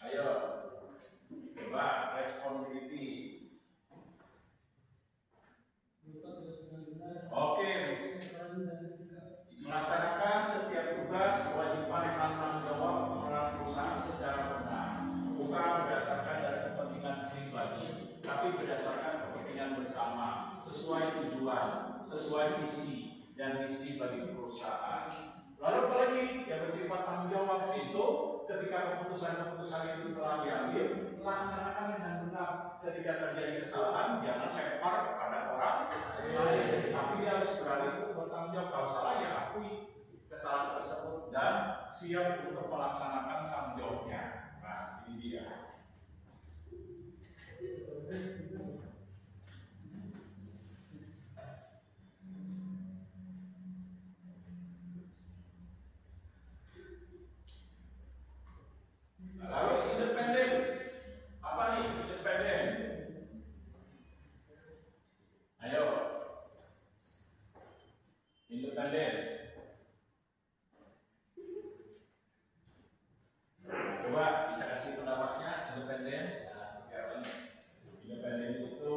Ayo. Coba responsibility. Oke. Melaksanakan setiap tugas, kewajiban, tanggung jawab pengelolaan perusahaan secara benar, bukan berdasarkan dari kepentingan pribadi, tapi berdasarkan kepentingan bersama, sesuai tujuan, sesuai visi dan misi bagi perusahaan. Lalu apalagi yang bersifat tanggung jawab itu ketika keputusan-keputusan itu telah diambil, laksanakan dengan benar. Ketika terjadi kesalahan, jangan lempar kepada orang lain, tapi dia harus berani untuk bertanggung jawab. Kalau salah, ya akui kesalahan tersebut dan siap untuk melaksanakan tanggung jawabnya. Nah, ini dia. Lalu independen. Apa nih independen? Ayo. Independen. Coba bisa kasih pendapatnya independen. Nah, seperti apa nih? Independen itu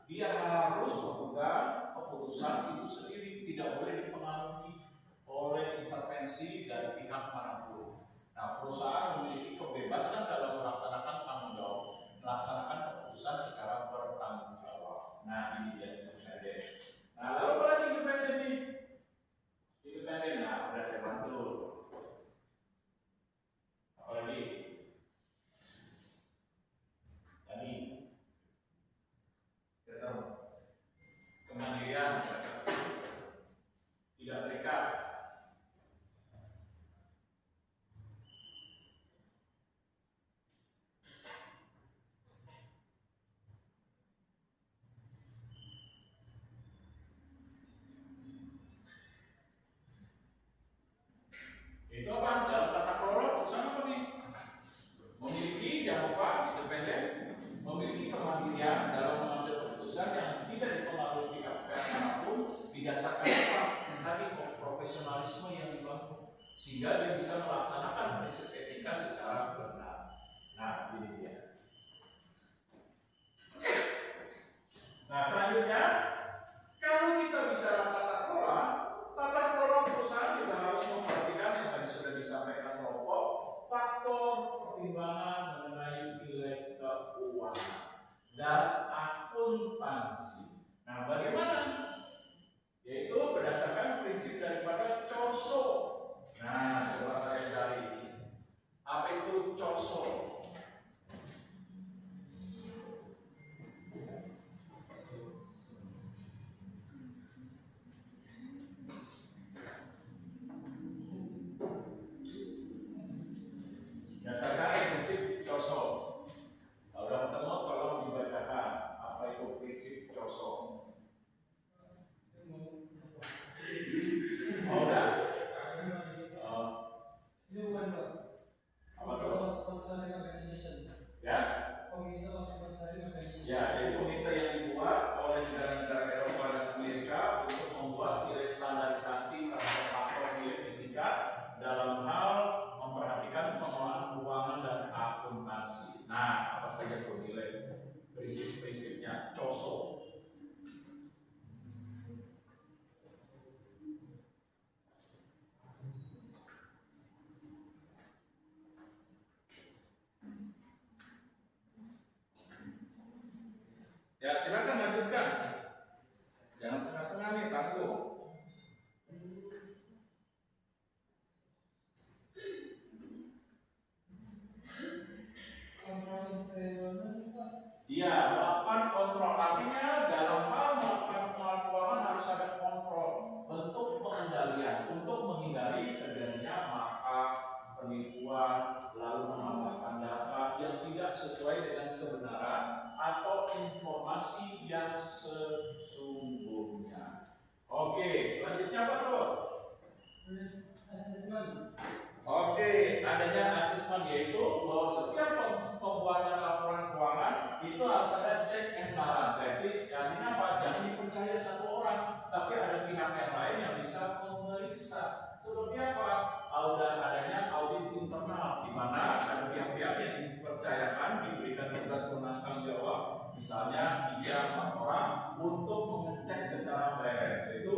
dia harus memegang keputusan itu sendiri, tidak boleh dipengaruhi oleh intervensi dari pihak manapun. Nah, perusahaan memiliki kebebasan dalam melaksanakan tanggung jawab, melaksanakan keputusan secara bertanggung jawab. Nah, ini dia independen. Nah, lalu apa lagi independen nih? Independen, nah, udah saya bantu. Apa lagi? Tadi kemandirian, tidak terikat. Itu apa? Dalam tata kelola perusahaan apa nih? Memiliki, jangan lupa, independen, memiliki kemandirian dalam mengambil keputusan yang tidak dipengaruhi pihak manapun, didasarkan apa? Tadi profesionalisme yang dibangun, sehingga dia bisa melaksanakan prinsip etika secara benar. Nah, ini dia. Nah, selanjutnya, kalau kita bicara tata kelola perusahaan juga harus memperhatikan yang tadi sudah disampaikan kelompok faktor pertimbangan mengenai nilai keuangan dan akuntansi. Nah, bagaimana? Yaitu berdasarkan prinsip daripada COSO. Nah, coba kalian cari. Apa itu COSO? Berdasarkan prinsip COSO. Kalau udah ketemu, tolong dibacakan apa itu prinsip COSO. Oh, udah. Ini bukan Pak. Apa tuh? Sponsoring organization. Ya? Komite of Sponsoring Organization. Ya, jadi komite yang dibuat oleh negara-negara Eropa dan Amerika untuk membuat nilai standarisasi terhadap faktor nilai etika dalam hal memperhatikan pengelolaan keuangan dan akuntansi. Nah, apa saja tuh nilai prinsip-prinsipnya COSO? Ya, silakan lanjutkan. Jangan setengah-setengah nih, tangguh. Control environment Pak. Iya, melakukan kontrol. Artinya dalam hal melakukan pengelolaan keuangan harus ada kontrol bentuk pengendalian untuk menghindari terjadinya makar, penipuan, lalu menambahkan data yang tidak sesuai dengan kebenaran atau informasi yang sesungguhnya. Oke, selanjutnya apa tuh? Risk assessment. Oke, adanya asesmen yaitu bahwa setiap pembuatan laporan keuangan itu harus ada check and balance. Jadi artinya apa? Jangan dipercaya satu orang, tapi ada pihak yang lain yang bisa memeriksa. Seperti apa? Adanya audit internal, di mana ada pihak-pihak yang dipercayakan diberikan tugas menanggung jawab, misalnya 3-4 orang untuk mengecek secara beres itu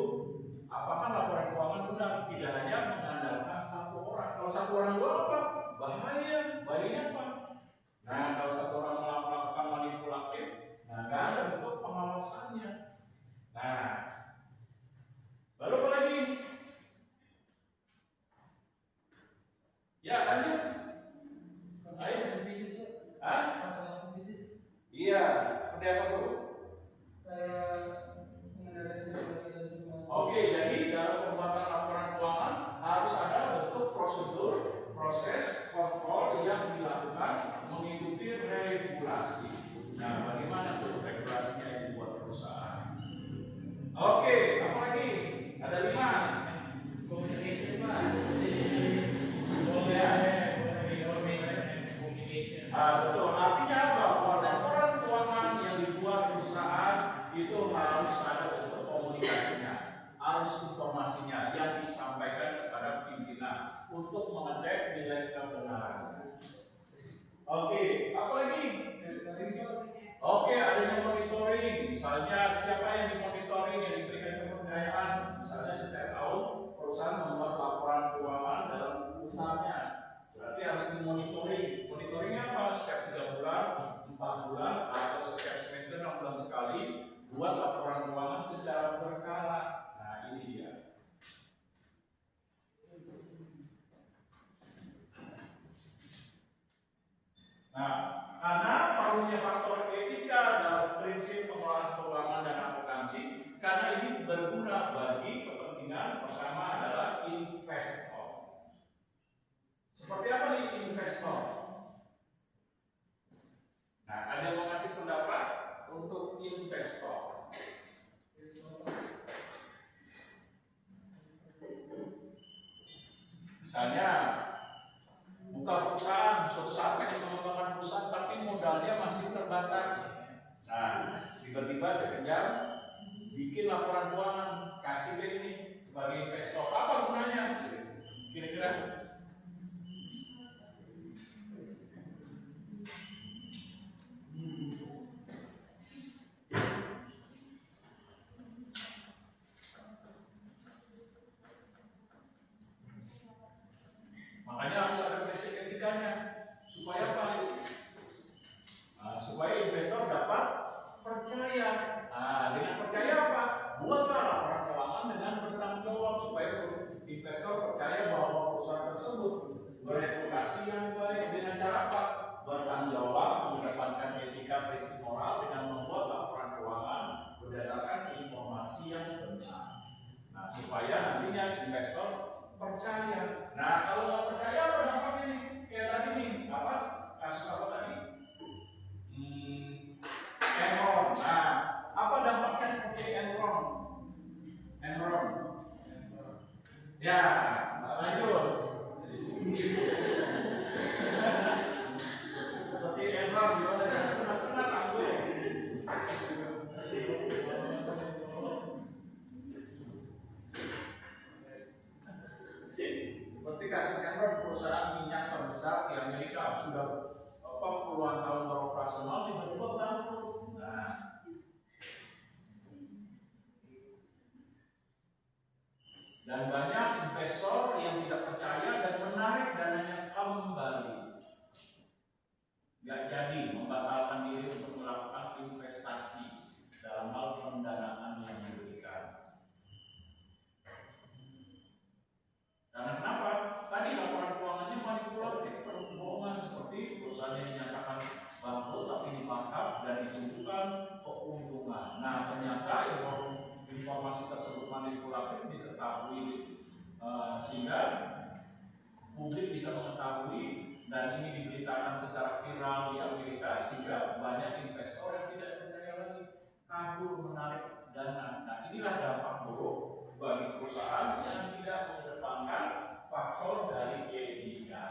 apakah laporan keuangan benar, tidak hanya mengandalkan satu orang. Kalau satu orang dua apa? Bahayanya apa? Nah, kalau satu orang melakukan manipulatif, nah nggak ada bentuk pengawasannya. Nah, lalu apa lagi? Ya, lanjut. Ayo. Aktivitas Pak. Hah? Macam aktivitas. Iya, seperti apa tuh? Kayak mengendalikan berbagai informasi. Oke, jadi dalam pembuatan laporan keuangan harus ada bentuk prosedur, proses kontrol yang dilakukan mengikuti regulasi. Nah, bagaimana tuh regulasinya yang dibuat perusahaan? Oke, apa lagi? Ada 5. Communication Pak. Betul. Artinya bahwa laporan keuangan yang dibuat perusahaan itu harus ada bentuk komunikasinya, harus informasinya yang disampaikan kepada pimpinan untuk mengecek nilai kebenarannya. Oke, apa lagi? Oke, adanya monitoring. misalnya siapa yang dimonitoring, yang diberikan kepercayaan. Misalnya setiap tahun perusahaan membuat laporan keuangan dalam usahanya, berarti harus dimonitoring. Monitoringnya apa? Setiap 3 bulan, 4 bulan, atau setiap semester 6 bulan sekali, buat laporan keuangan secara berkala. Nah, ini dia. Nah, karena perlunya faktor etika dalam prinsip pengelolaan keuangan dan akuntansi, karena ini berguna bagi kepentingan pertama adalah investor. Seperti apa nih investor? Nah, ada yang mau kasih pendapat untuk investor? Misalnya buka perusahaan, suatu saat pengen mengembangkan perusahaan tapi modalnya masih terbatas. Nah, tiba-tiba sekejap bikin laporan keuangan, kasih ke ini sebagai investor. Apa gunanya? Kira-kira? Makanya harus ada prinsip etikanya. Supaya apa? Supaya investor dapat percaya. Dengan percaya apa? Buatlah laporan keuangan dengan bertanggung jawab supaya investor percaya bahwa perusahaan tersebut bereputasi yang baik. Dengan cara apa? Bertanggung jawab, mengedepankan etika prinsip moral dengan membuat laporan keuangan berdasarkan informasi yang benar. Nah, supaya nantinya investor percaya. Nah, kalau nggak percaya apa dampaknya nih? Kayak tadi nih, apa? Kasus apa tadi? Enron. Nah, apa dampaknya seperti Enron? Enron. Ya, lanjut. Seperti Enron, gimana? Setengah-setengah tanggung. Seperti kasus Enron, perusahaan minyak terbesar di Amerika sudah puluhan tahun beroperasional tiba-tiba bangkrut. Nah, dan banyak investor yang tidak percaya dan menarik dananya kembali. Gak jadi membatalkan diri untuk melakukan investasi dalam hal pendanaan yang diberikan. Karena kenapa? Tadi laporan keuangannya manipulatif, kebohongan seperti perusahaan yang dinyatakan bangkrut tapi ditangkap dan ditunjukkan keuntungan. Nah, ternyata informasi tersebut manipulatif diketahui sehingga publik bisa mengetahui dan ini diberitakan secara viral di Amerika sehingga banyak investor yang tidak percaya lagi kabur menarik dana. Nah, inilah dampak buruk bagi perusahaan yang tidak mengedepankan faktor dari etika.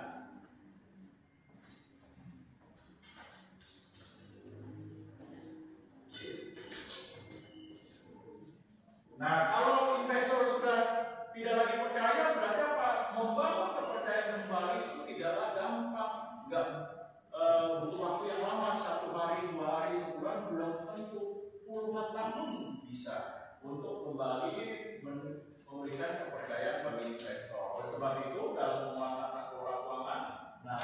Nah, kalau investor sudah tidak lagi percaya, berarti apa? Membangun kepercayaan kembali itu tidaklah gampang. Enggak butuh waktu yang lama, 1 hari, 2 hari, sebulan, belum tentu. Puluhan tahun bisa untuk kembali memberikan kepercayaan bagi investor. Oleh sebab itu, dalam mengelola tata kelola keuangan, nah,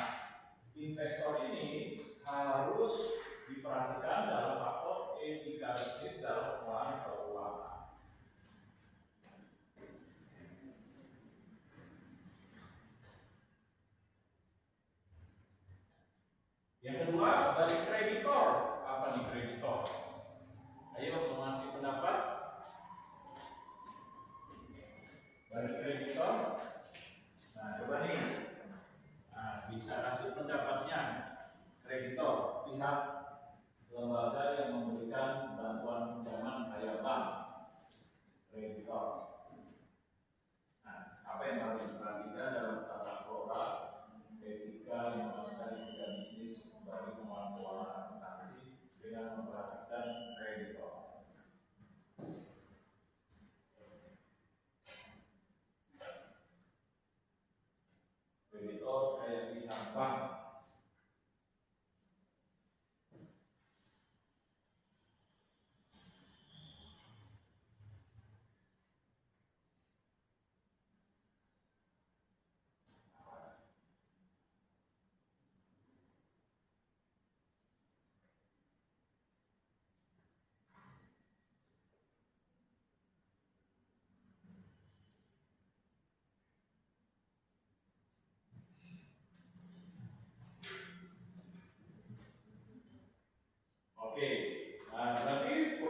investor ini harus diperhatikan dalam faktor etika bisnis dalam pengelolaan keuangan. Yang kedua, bagi kreditor. Apa nih kreditor? Ayo mengasih pendapat. Bagi kreditor. Nah, coba nih. Nah, bisa kasih pendapatnya. Kreditor, pihak lembaga yang memberikan bantuan pinjaman kayak bank. Kreditor. Nah, apa yang harus diperhatikan dalam tata kelola etika yang memasukkan etika bisnis bagi pengelolaan keuangan akuntansi dengan memperhatikan kreditor. Kreditor kayak pihak bank.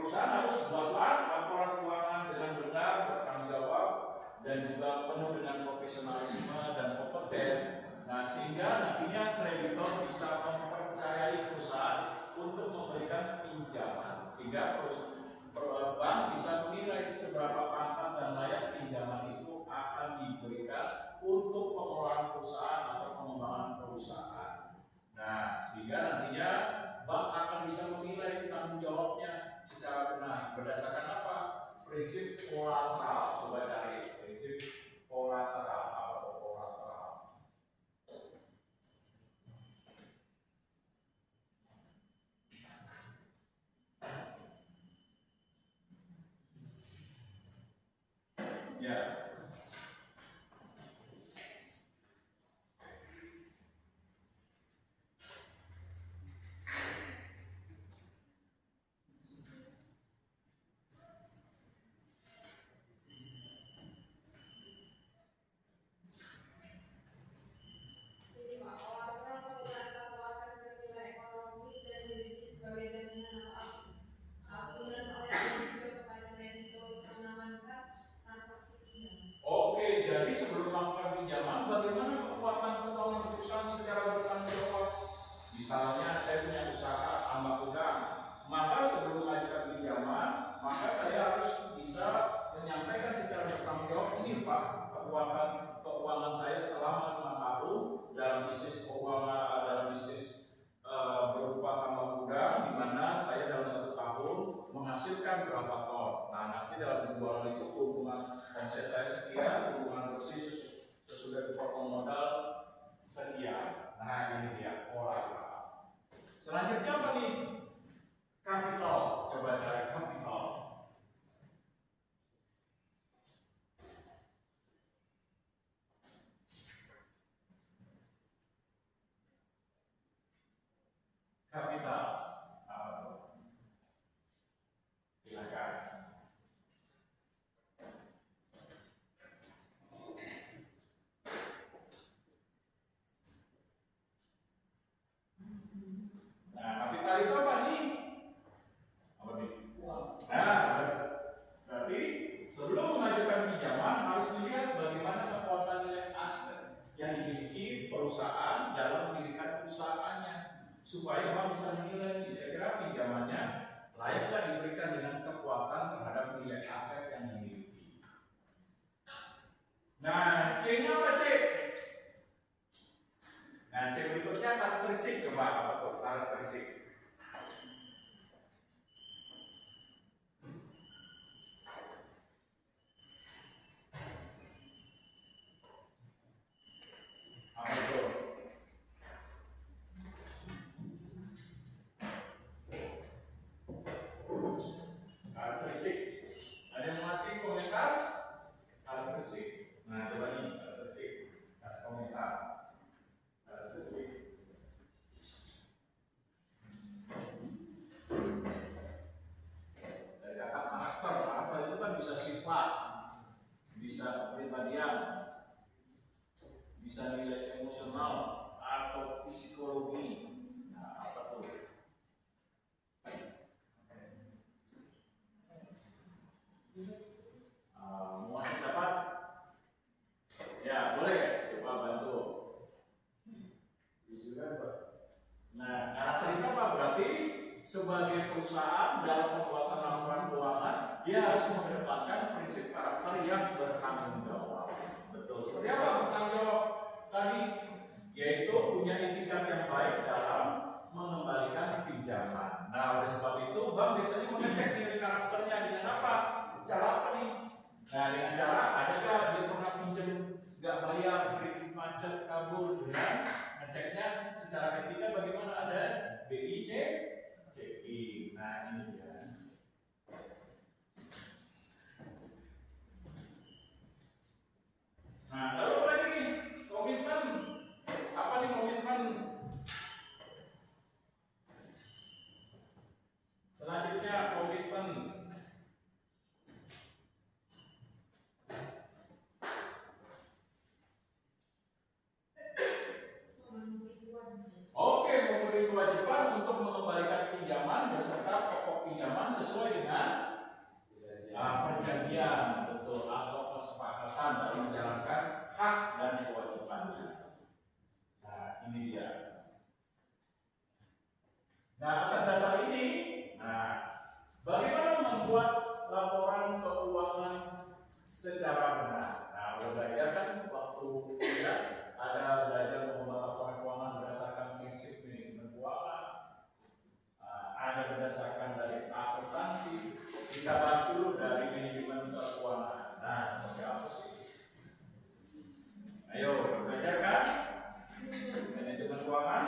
perusahaan harus buatlah laporan keuangan dengan benar, bertanggung jawab, dan juga penuh dengan profesionalisme dan kompeten. Nah, sehingga nantinya kreditor bisa mempercayai perusahaan untuk memberikan pinjaman, sehingga bank bisa menilai seberapa pantas dan layak pinjaman itu akan diberikan untuk pengelolaan perusahaan atau pengembangan perusahaan. Nah, sehingga nantinya bank akan bisa menilai tanggung jawabnya secara benar berdasarkan apa? Prinsip kolateral. Coba cari prinsip kolateral. Apa itu kolateral? Ya. Jadi Pak, kolateral penggunaan satu aset bernilai ekonomis dan yuridis sebagai jaminan atau kemudian oleh juga kepada kreditor untuk mengamankan transaksi pinjaman. Oke, jadi sebelum melakukan pinjaman, bagaimana kekuatan keuangan perusahaan secara bertanggung jawab? Misalnya saya punya usaha tambak udang, maka sebelum mengajukan pinjaman, maka saya harus bisa menyampaikan secara bertanggung jawab ini Pak, keuangan saya selama 5 tahun dalam bisnis keuangan, dalam bisnis berupa tambak udang, di mana saya dalam 1 tahun menghasilkan berapa ton. Nah, nanti dalam penjualan itu keuntungan omset saya sekian, keuntungan bersih sesudah dipotong modal sekian. Nah, ini dia kolateral. Selanjutnya apa nih? Kapital. Coba cari kapital. Kapital. Apa tuh? Silakan. Nah, kapital itu apa nih? Apa nih? Nah, berarti sebelum mengajukan pinjaman harus dilihat bagaimana kekuatan nilai aset yang dimiliki perusahaan dalam mendirikan usahanya, supaya bank bisa menilai kira-kira pinjamannya layakkah diberikan dengan kekuatan terhadap nilai aset yang dimiliki. Nah, C-nya apa C? Nah, C berikutnya karakteristik. Coba apa tuh karakteristik? Apa itu? Karakteristik. Ada yang masih komentar? Karakteristik. Nah, coba nih karakteristik. Kasih komentar. Karakteristik. Dari kata karakter itu kan bisa sifat, bisa kepribadian, bisa nilai emosional atau psikologi. Nah, apa tuh? Mau dapat? Ya, boleh. Coba bantu. Nah, karakter itu apa? Berarti sebagai perusahaan dalam pembuatan laporan keuangan, dia harus mengedepankan prinsip karakter yang bertanggung jawab. Betul. Seperti apa bertanggung jawab tadi? Yaitu punya etikat yang baik dalam mengembalikan pinjaman. Nah, oleh sebab itu bank biasanya mengecek nilai karakternya dengan apa? Cara apa nih? Nah, dengan cara adakah dia pernah pinjam nggak bayar, kredit macet, kabur, dengan ngeceknya secara etika bagaimana? Ada BI CI. Nah, ini dia. Nah, lalu apa lagi nih? Komitmen. Apa nih komitmen? Selanjutnya komitmen. Oke, memenuhi kewajiban untuk mengembalikan pinjaman beserta pokok peminjaman sesuai dengan perjanjian, betul, atau kesepakatan dalam menjalankan hak dan kewajibannya. Nah, ini dia. Nah, atas dasar ini, bagaimana membuat laporan keuangan secara benar? Nah, udah belajar kan waktu kuliah ada belajar membuat laporan keuangan berdasarkan prinsip manajemen keuangan, ada berdasarkan dari akuntansi. Kita bahas dulu dari manajemen keuangan. Nah, seperti apa sih? Ayo, belajar kan? Manajemen keuangan?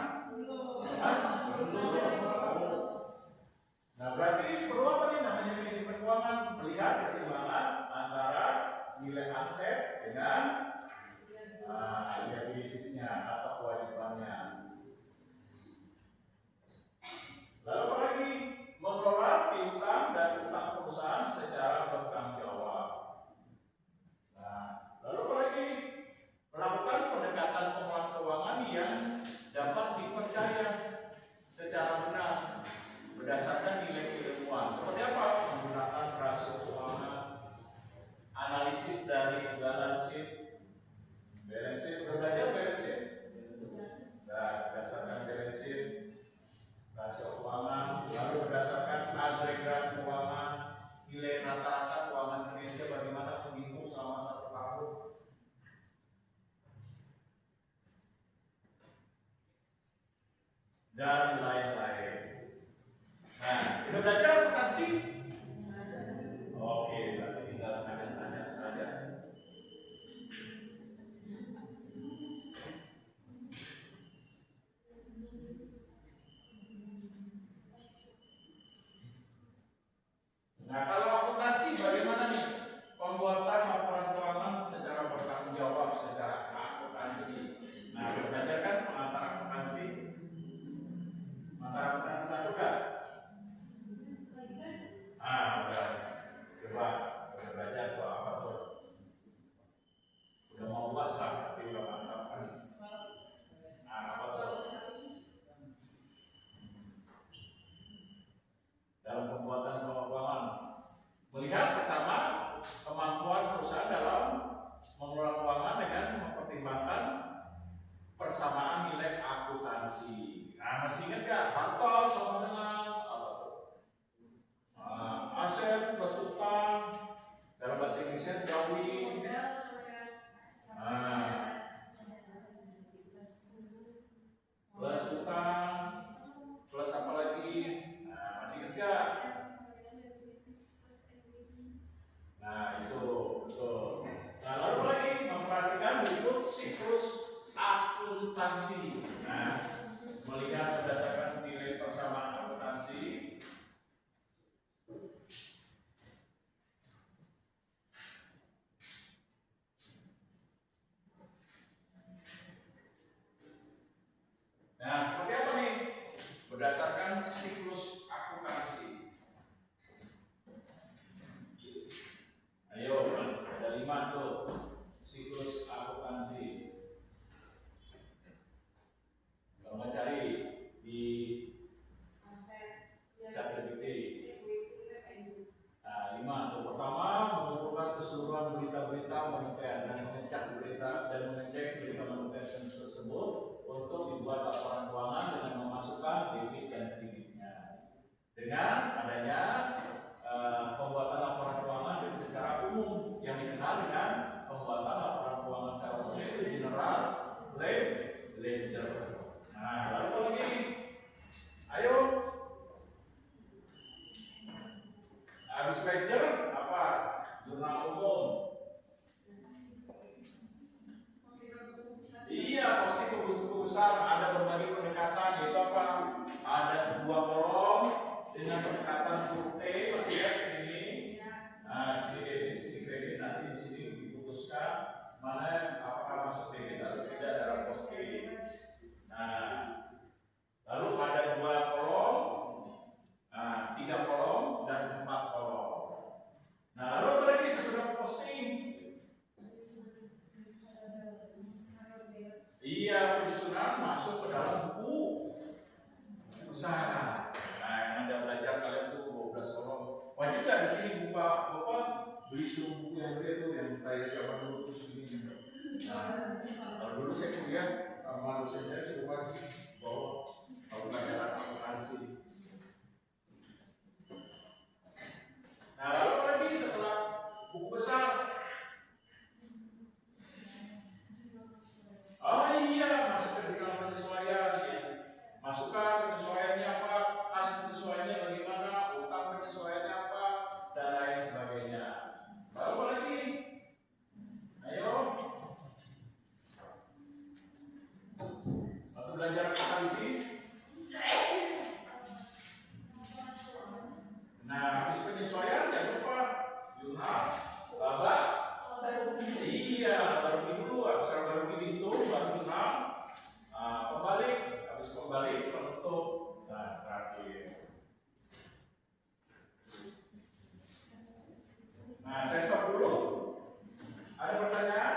Nah, berarti perlu apa nih namanya manajemen keuangan? Melihat keseimbangan antara nilai aset dengan liabilitiesnya atau kewajibannya. Lalu apa lagi? Mengelola piutang dan utang perusahaan secara bertanggung jawab. Nah, lalu apa lagi? Melakukan pendekatan pengelolaan keuangan yang dapat dipercaya secara benar berdasarkan nilai keilmuan. Seperti apa? Menggunakan rasio keuangan, analisis dari balance sheet. Balance sheet, udah belajar balance sheet? Nah, berdasarkan balance sheet, rasio keuangan, lalu berdasarkan agregat keuangan, nilai rata-rata keuangan kinerja bagaimana penghitung selama 1 tahun. Dan lain-lain. Nah, udah belajar akuntansi? Oke, berarti tinggal tanya-tanya saja. Nah, kalau akuntansi bagaimana nih? Pembuatan laporan keuangan secara bertanggung jawab secara akuntansi. Nah, udah belajar kan pengantar akuntansi? Pengantar akuntansi 1 kan? Udah. Coba, udah belajar tuh apa tuh? Udah mau luas lah, tapi udah mantap kan? Apa tuh? Dalam pembuatan keuangan, melihat pertama kemampuan perusahaan dalam mengelola keuangan dengan mempertimbangkan persamaan nilai akuntansi. Nah, masih ingat gak? Harta sama dengan apa tuh? Aset plus utang, dalam bahasa Inggrisnya drawing. Plus utang, plus apa lagi? Masih ingat gak? Nah, itu betul. Nah, lalu lagi memperhatikan berikut siklus akuntansi. Nah, melihat berdasarkan nilai persamaan akuntansi. Nah, seperti apa nih? Berdasarkan siklus akuntansi. Ayo, ada 5 tuh siklus akuntansi. Kalau nggak cari di ChatGPT. Nah, 5 tuh. Pertama, mengumpulkan keseluruhan berita-berita moneter dan mengecek berita moneter tersebut untuk dibuat laporan keuangan dengan memasukkan debit dan kreditnya. Dengan adanya pembuatan laporan keuangan secara umum yang dikenal dengan pembuatan laporan keuangan secara umum yaitu general ledger. Nah, lalu apa lagi? Ayo. Habis ledger apa? Jurnal umum. Iya, pasti buku besar. Ada berbagai pendekatan, yaitu apa? Ada 2 kolom dengan pendekatan huruf T, masih lihat ini. Nah, sini kredit nanti di sini diputuskan mana apakah masuk debit atau tidak dalam posting. Nah, lalu ada 2 kolom, 3 kolom dan 4 kolom. Nah, lalu apa lagi sesudah posting? Iya, penyusunan masuk ke dalam buku besar. Nah, yang Anda belajar kalian tuh 12 bapak beli suku buku yang gede tuh yang kayak zaman dulu terus gini. Nah, kalau dulu saya kuliah sama dosen saya suruh bawa kalau pelajaran akuntansi. Nah, lalu apa lagi setelah buku besar? Oh iya, masukkan di dalam penyesuaian. Masukkan penyesuaiannya apa, kas penyesuaiannya bagaimana, utang penyesuaiannya apa, dan lain sebagainya. Lalu apa lagi? Ayo. Waktu belajar akuntansi. Nah, habis penyesuaian jangan lupa jurnal, laba. Iya, baru dulu, habis baru itu, baru jurnal. Pembalik, habis pembalik penutup. Nah, terakhir. Nah, saya stop dulu. Ada pertanyaan?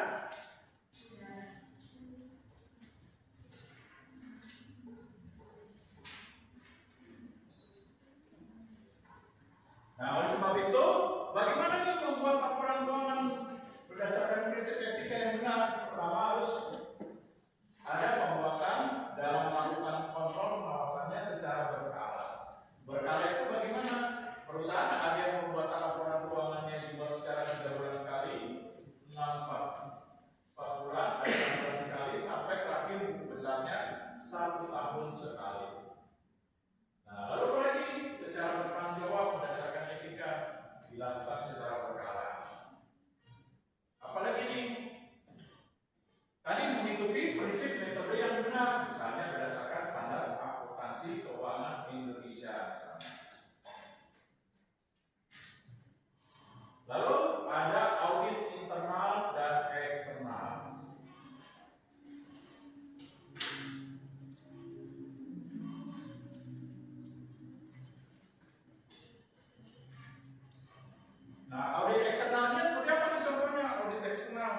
Nah, oleh sebab itu, bagaimana nih membuat laporan keuangan berdasarkan prinsip etika yang benar? Pertama harus ada pembuatan dalam melakukan kontrol pengawasannya secara berkala. Berkala itu bagaimana? Perusahaan ada yang pembuatan laporan keuangannya dibuat secara 3 bulan sekali, 4 bulan, ada 6 bulan sekali, sampai terakhir buku besarnya 1 tahun sekali. Nah, lalu apa lagi? Secara bertanggung jawab berdasarkan etika dilakukan secara berkala. Apalagi nih? Tadi mengikuti prinsip metode yang benar, misalnya berdasarkan standar akuntansi keuangan Indonesia. Misalnya. Lalu ada audit internal dan eksternal. Nah, audit eksternalnya seperti apa nih contohnya? Audit eksternal.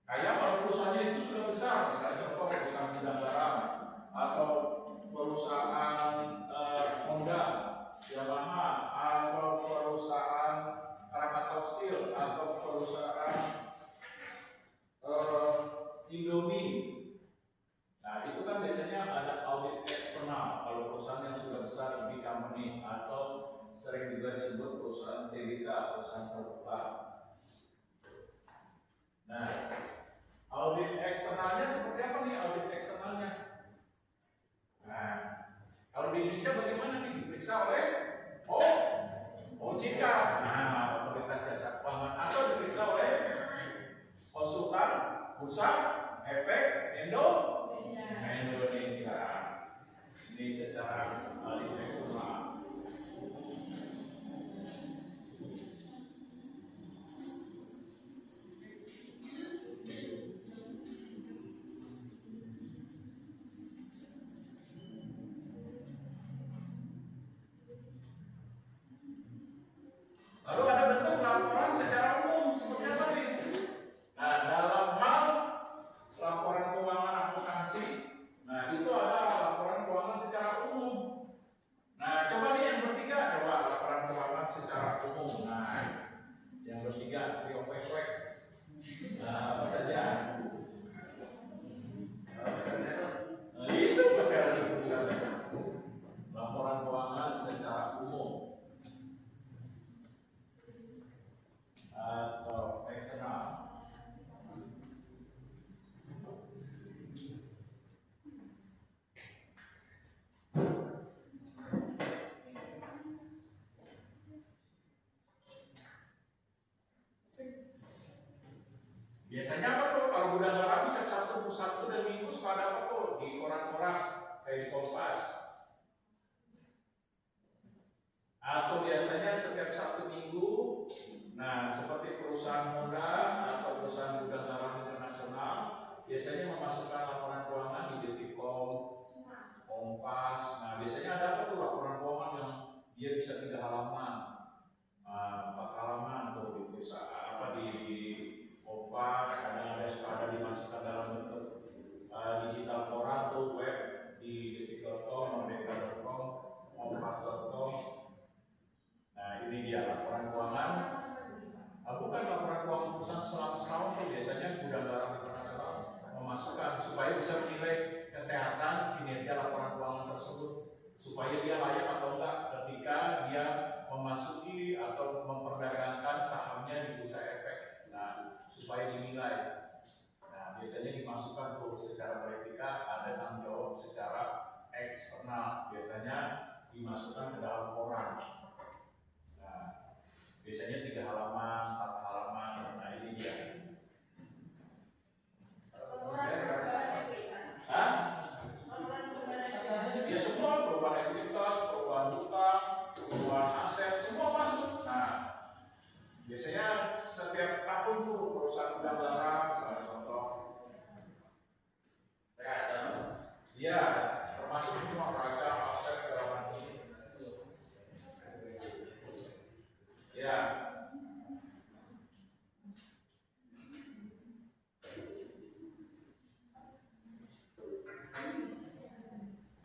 Kayak kalau perusahaannya itu sudah besar, misalnya contoh perusahaan bidang garam atau perusahaan Honda, Yamaha, atau perusahaan Krakatau Steel atau perusahaan Indomie. Nah, itu kan biasanya ada audit eksternal kalau perusahaan yang sudah besar, big company, atau sering juga disebut perusahaan TBK, perusahaan terbuka. Nah, audit eksternalnya seperti apa nih audit eksternalnya? Nah, kalau di Indonesia bagaimana nih? Diperiksa oleh OJK, nah, Otoritas Jasa Keuangan, atau diperiksa oleh konsultan bursa efek Indonesia. Ini secara audit eksternal. Lalu ada bentuk laporan secara umum seperti apa nih? Nah, dalam hal laporan keuangan akuntansi, nah itu ada laporan keuangan secara umum. Nah, coba nih yang bertiga, coba laporan keuangan secara umum. Nah, yang bertiga, trio kwek-kwek. Nah, apa saja? Nah, itu persyaratan tulisannya. Laporan keuangan secara umum. Atau eksternal. Biasanya apa tuh? Kalau gudang garam setiap Sabtu dan Minggu suka ada apa tuh? Di koran-koran kayak di Kompas. Atau biasanya setiap Sabtu Minggu, nah seperti perusahaan Honda atau perusahaan gudang garam internasional, biasanya memasukkan laporan keuangan di Detikcom, Kompas. Nah biasanya ada apa tuh laporan keuangan yang dia bisa 3 halaman, 4 halaman tuh di perusahaan apa di Kompas, ada dimasukkan dalam bentuk digital koran tuh web di detik.com, merdeka.com, kompas.com. Nah ini dia memperdagangkan sahamnya di bursa efek. Nah, supaya dinilai. Nah, biasanya dimasukkan tuh secara vertikal, ada tanggung jawab secara eksternal. Biasanya dimasukkan ke dalam koran. Nah, biasanya 3 halaman, 4 halaman. Nah, ini dia. Hah? Ya semua perubahan ekuitas, perubahan hutang, perubahan aset, semua masuk. Nah, biasanya setiap tahun tuh perusahaan gudang garam, misalnya contoh. Ya, termasuk semua raja, aset, segala macam. Ya.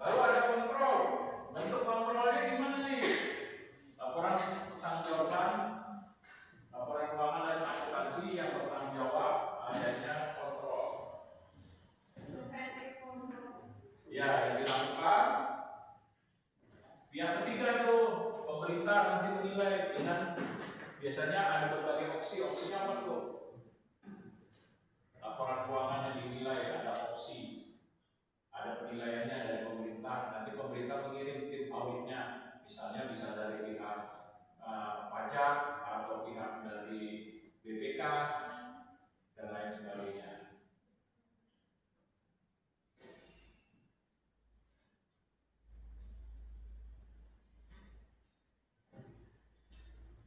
Lalu ada kontrol. Bentuk kontrolnya gimana nih? Laporan pertanggungjawaban, laporan keuangan dan akuntansi yang bertanggung jawab adanya kontrol. Ya, yang dilakukan. Yang ketiga itu pemerintah nanti menilai dengan biasanya ada berbagai opsi. Opsinya apa tuh? Laporan keuangannya dinilai, ada opsi. Ada penilaiannya dari pemerintah. Nanti pemerintah mengirim tim auditnya, misalnya bisa dari pihak pajak atau pihak dari BPK dan lain sebagainya.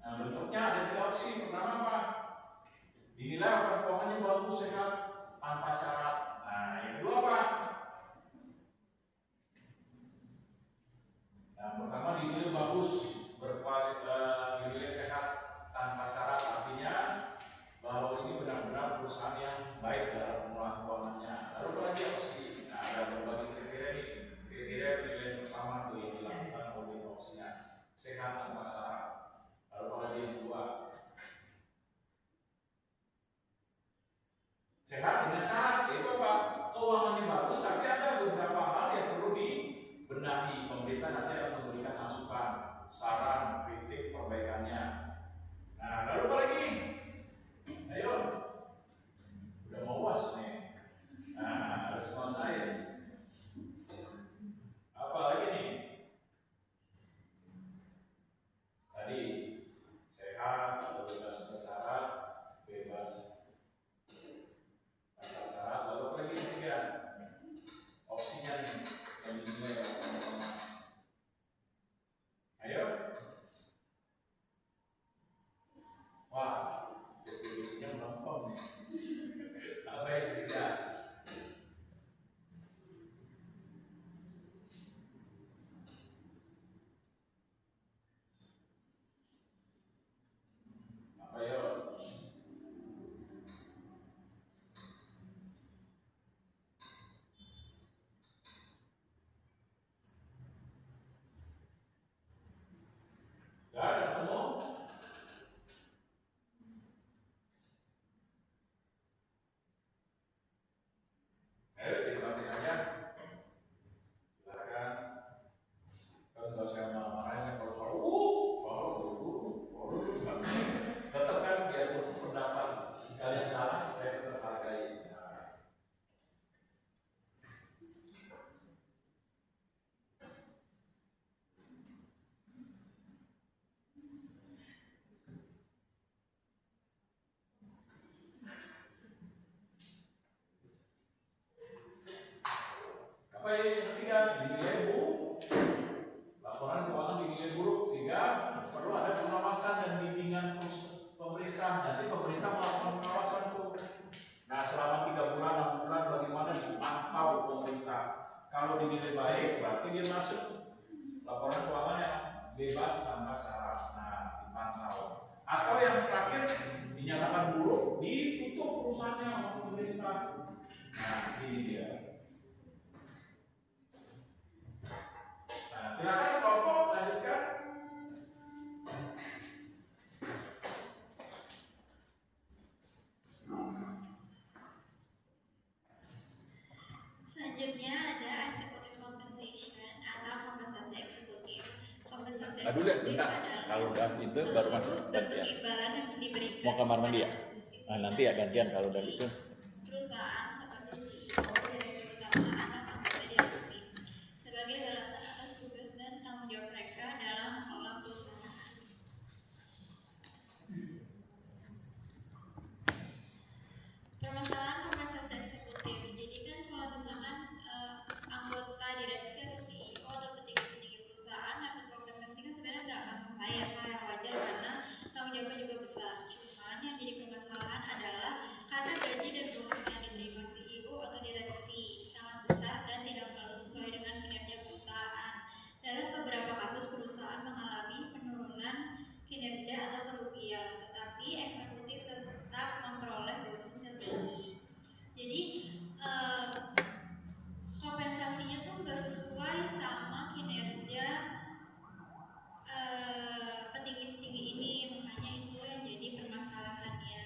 Nah, bentuknya ada 3 opsi. Pertama apa? Dinilai laporan keuangannya bagus, sehat, tanpa syarat. Nah, yang kedua apa? Yang pertama dinilai bagus, dinilai sehat tanpa syarat, artinya bahwa ini benar-benar perusahaan yang baik dalam pengelolaan keuangannya. Lalu apa lagi opsi? Nah, ada berbagai kriteria nih. Kriteria penilaian pertama tuh yang dilakukan oleh opsinya sehat tanpa syarat. Lalu apa lagi yang kedua? Sehat dengan syarat, yaitu apa? Keuangannya bagus, tapi ada beberapa hal yang perlu dibenahi. Pemerintah nanti akan memberikan masukan, saran, kritik, perbaikannya. Nah, lalu apa lagi? Ayo, udah mau UAS nih. Nah, harus selesai. Apa lagi nih? Tadi sehat, bebas bersyarat, bebas tanpa syarat. Lalu apa lagi ketiga? Opsinya nih yang dinilai oleh teman-teman. Ayo. Wah, jadinya melempem nih. Apa yang ketiga? Apa ya? Gak ada ketemu? Ayo dibantu aja. Silakan. Kan nggak usah marah-marahin kalau soal tetap kan biar pendapat kalian salah, saya tetap hargai. Apa yang ketiga? Dinilai buruk. Laporan keuangan dinilai buruk sehingga perlu ada pengawasan dan bimbingan pemerintah. Nanti pemerintah melakukan pengawasan tuh. Nah, selama 3 bulan, 6 bulan bagaimana dipantau pemerintah. Kalau dinilai baik berarti dia masuk laporan keuangan yang bebas tanpa syarat. Nah, dipantau. Atau yang terakhir dinyatakan buruk, ditutup perusahaannya oleh pemerintah. Nah, ini dia. Nah, silakan kelompok lanjutkan. Selanjutnya ada executive compensation atau kompensasi eksekutif. Kompensasi Aduh, bentar. Kalau udah itu baru masuk seluruh bentuk gantian. imbalan yang diberikan Mau kamar mandi ya? kepada Nah, nanti ya gantian kalau udah gitu. perusahaan seperti CEO, direktur utama atau anggota direksi sebagai balasan atas tugas dan tanggung jawab mereka dalam mengelola perusahaan. Permasalahan kompensasi eksekutif. Jadi kan kalau misalkan anggota direksi atau CEO atau petinggi-petinggi perusahaan dapat kompensasi kan sebenarnya nggak masalah ya, hal yang wajar karena tanggung jawabnya juga besar. Cuman yang jadi permasalahan adalah karena gaji dan bonus yang diterima CEO atau direksi sangat besar dan tidak selalu sesuai dengan kinerja perusahaan. Dalam beberapa kasus perusahaan mengalami penurunan kinerja atau kerugian, tetapi eksekutif tetap memperoleh bonus yang tinggi. Jadi kompensasinya tuh nggak sesuai sama kinerja petinggi-petinggi ini, makanya itu yang jadi permasalahannya.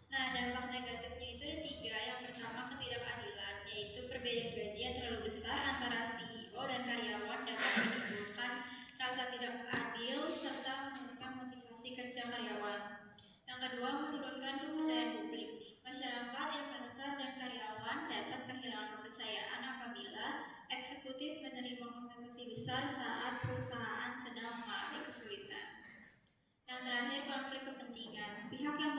Nah, dampak negatifnya itu ada 3. Yang pertama, ketidakadilan, yaitu perbedaan gaji yang terlalu besar antara CEO dan karyawan dapat menimbulkan rasa tidak adil serta menurunkan motivasi kerja karyawan. Yang kedua, menurunkan kepercayaan publik. Masyarakat, investor, dan karyawan dapat kehilangan kepercayaan apabila eksekutif menerima kompensasi besar saat perusahaan sedang mengalami kesulitan. Yang terakhir, konflik kepentingan. Pihak yang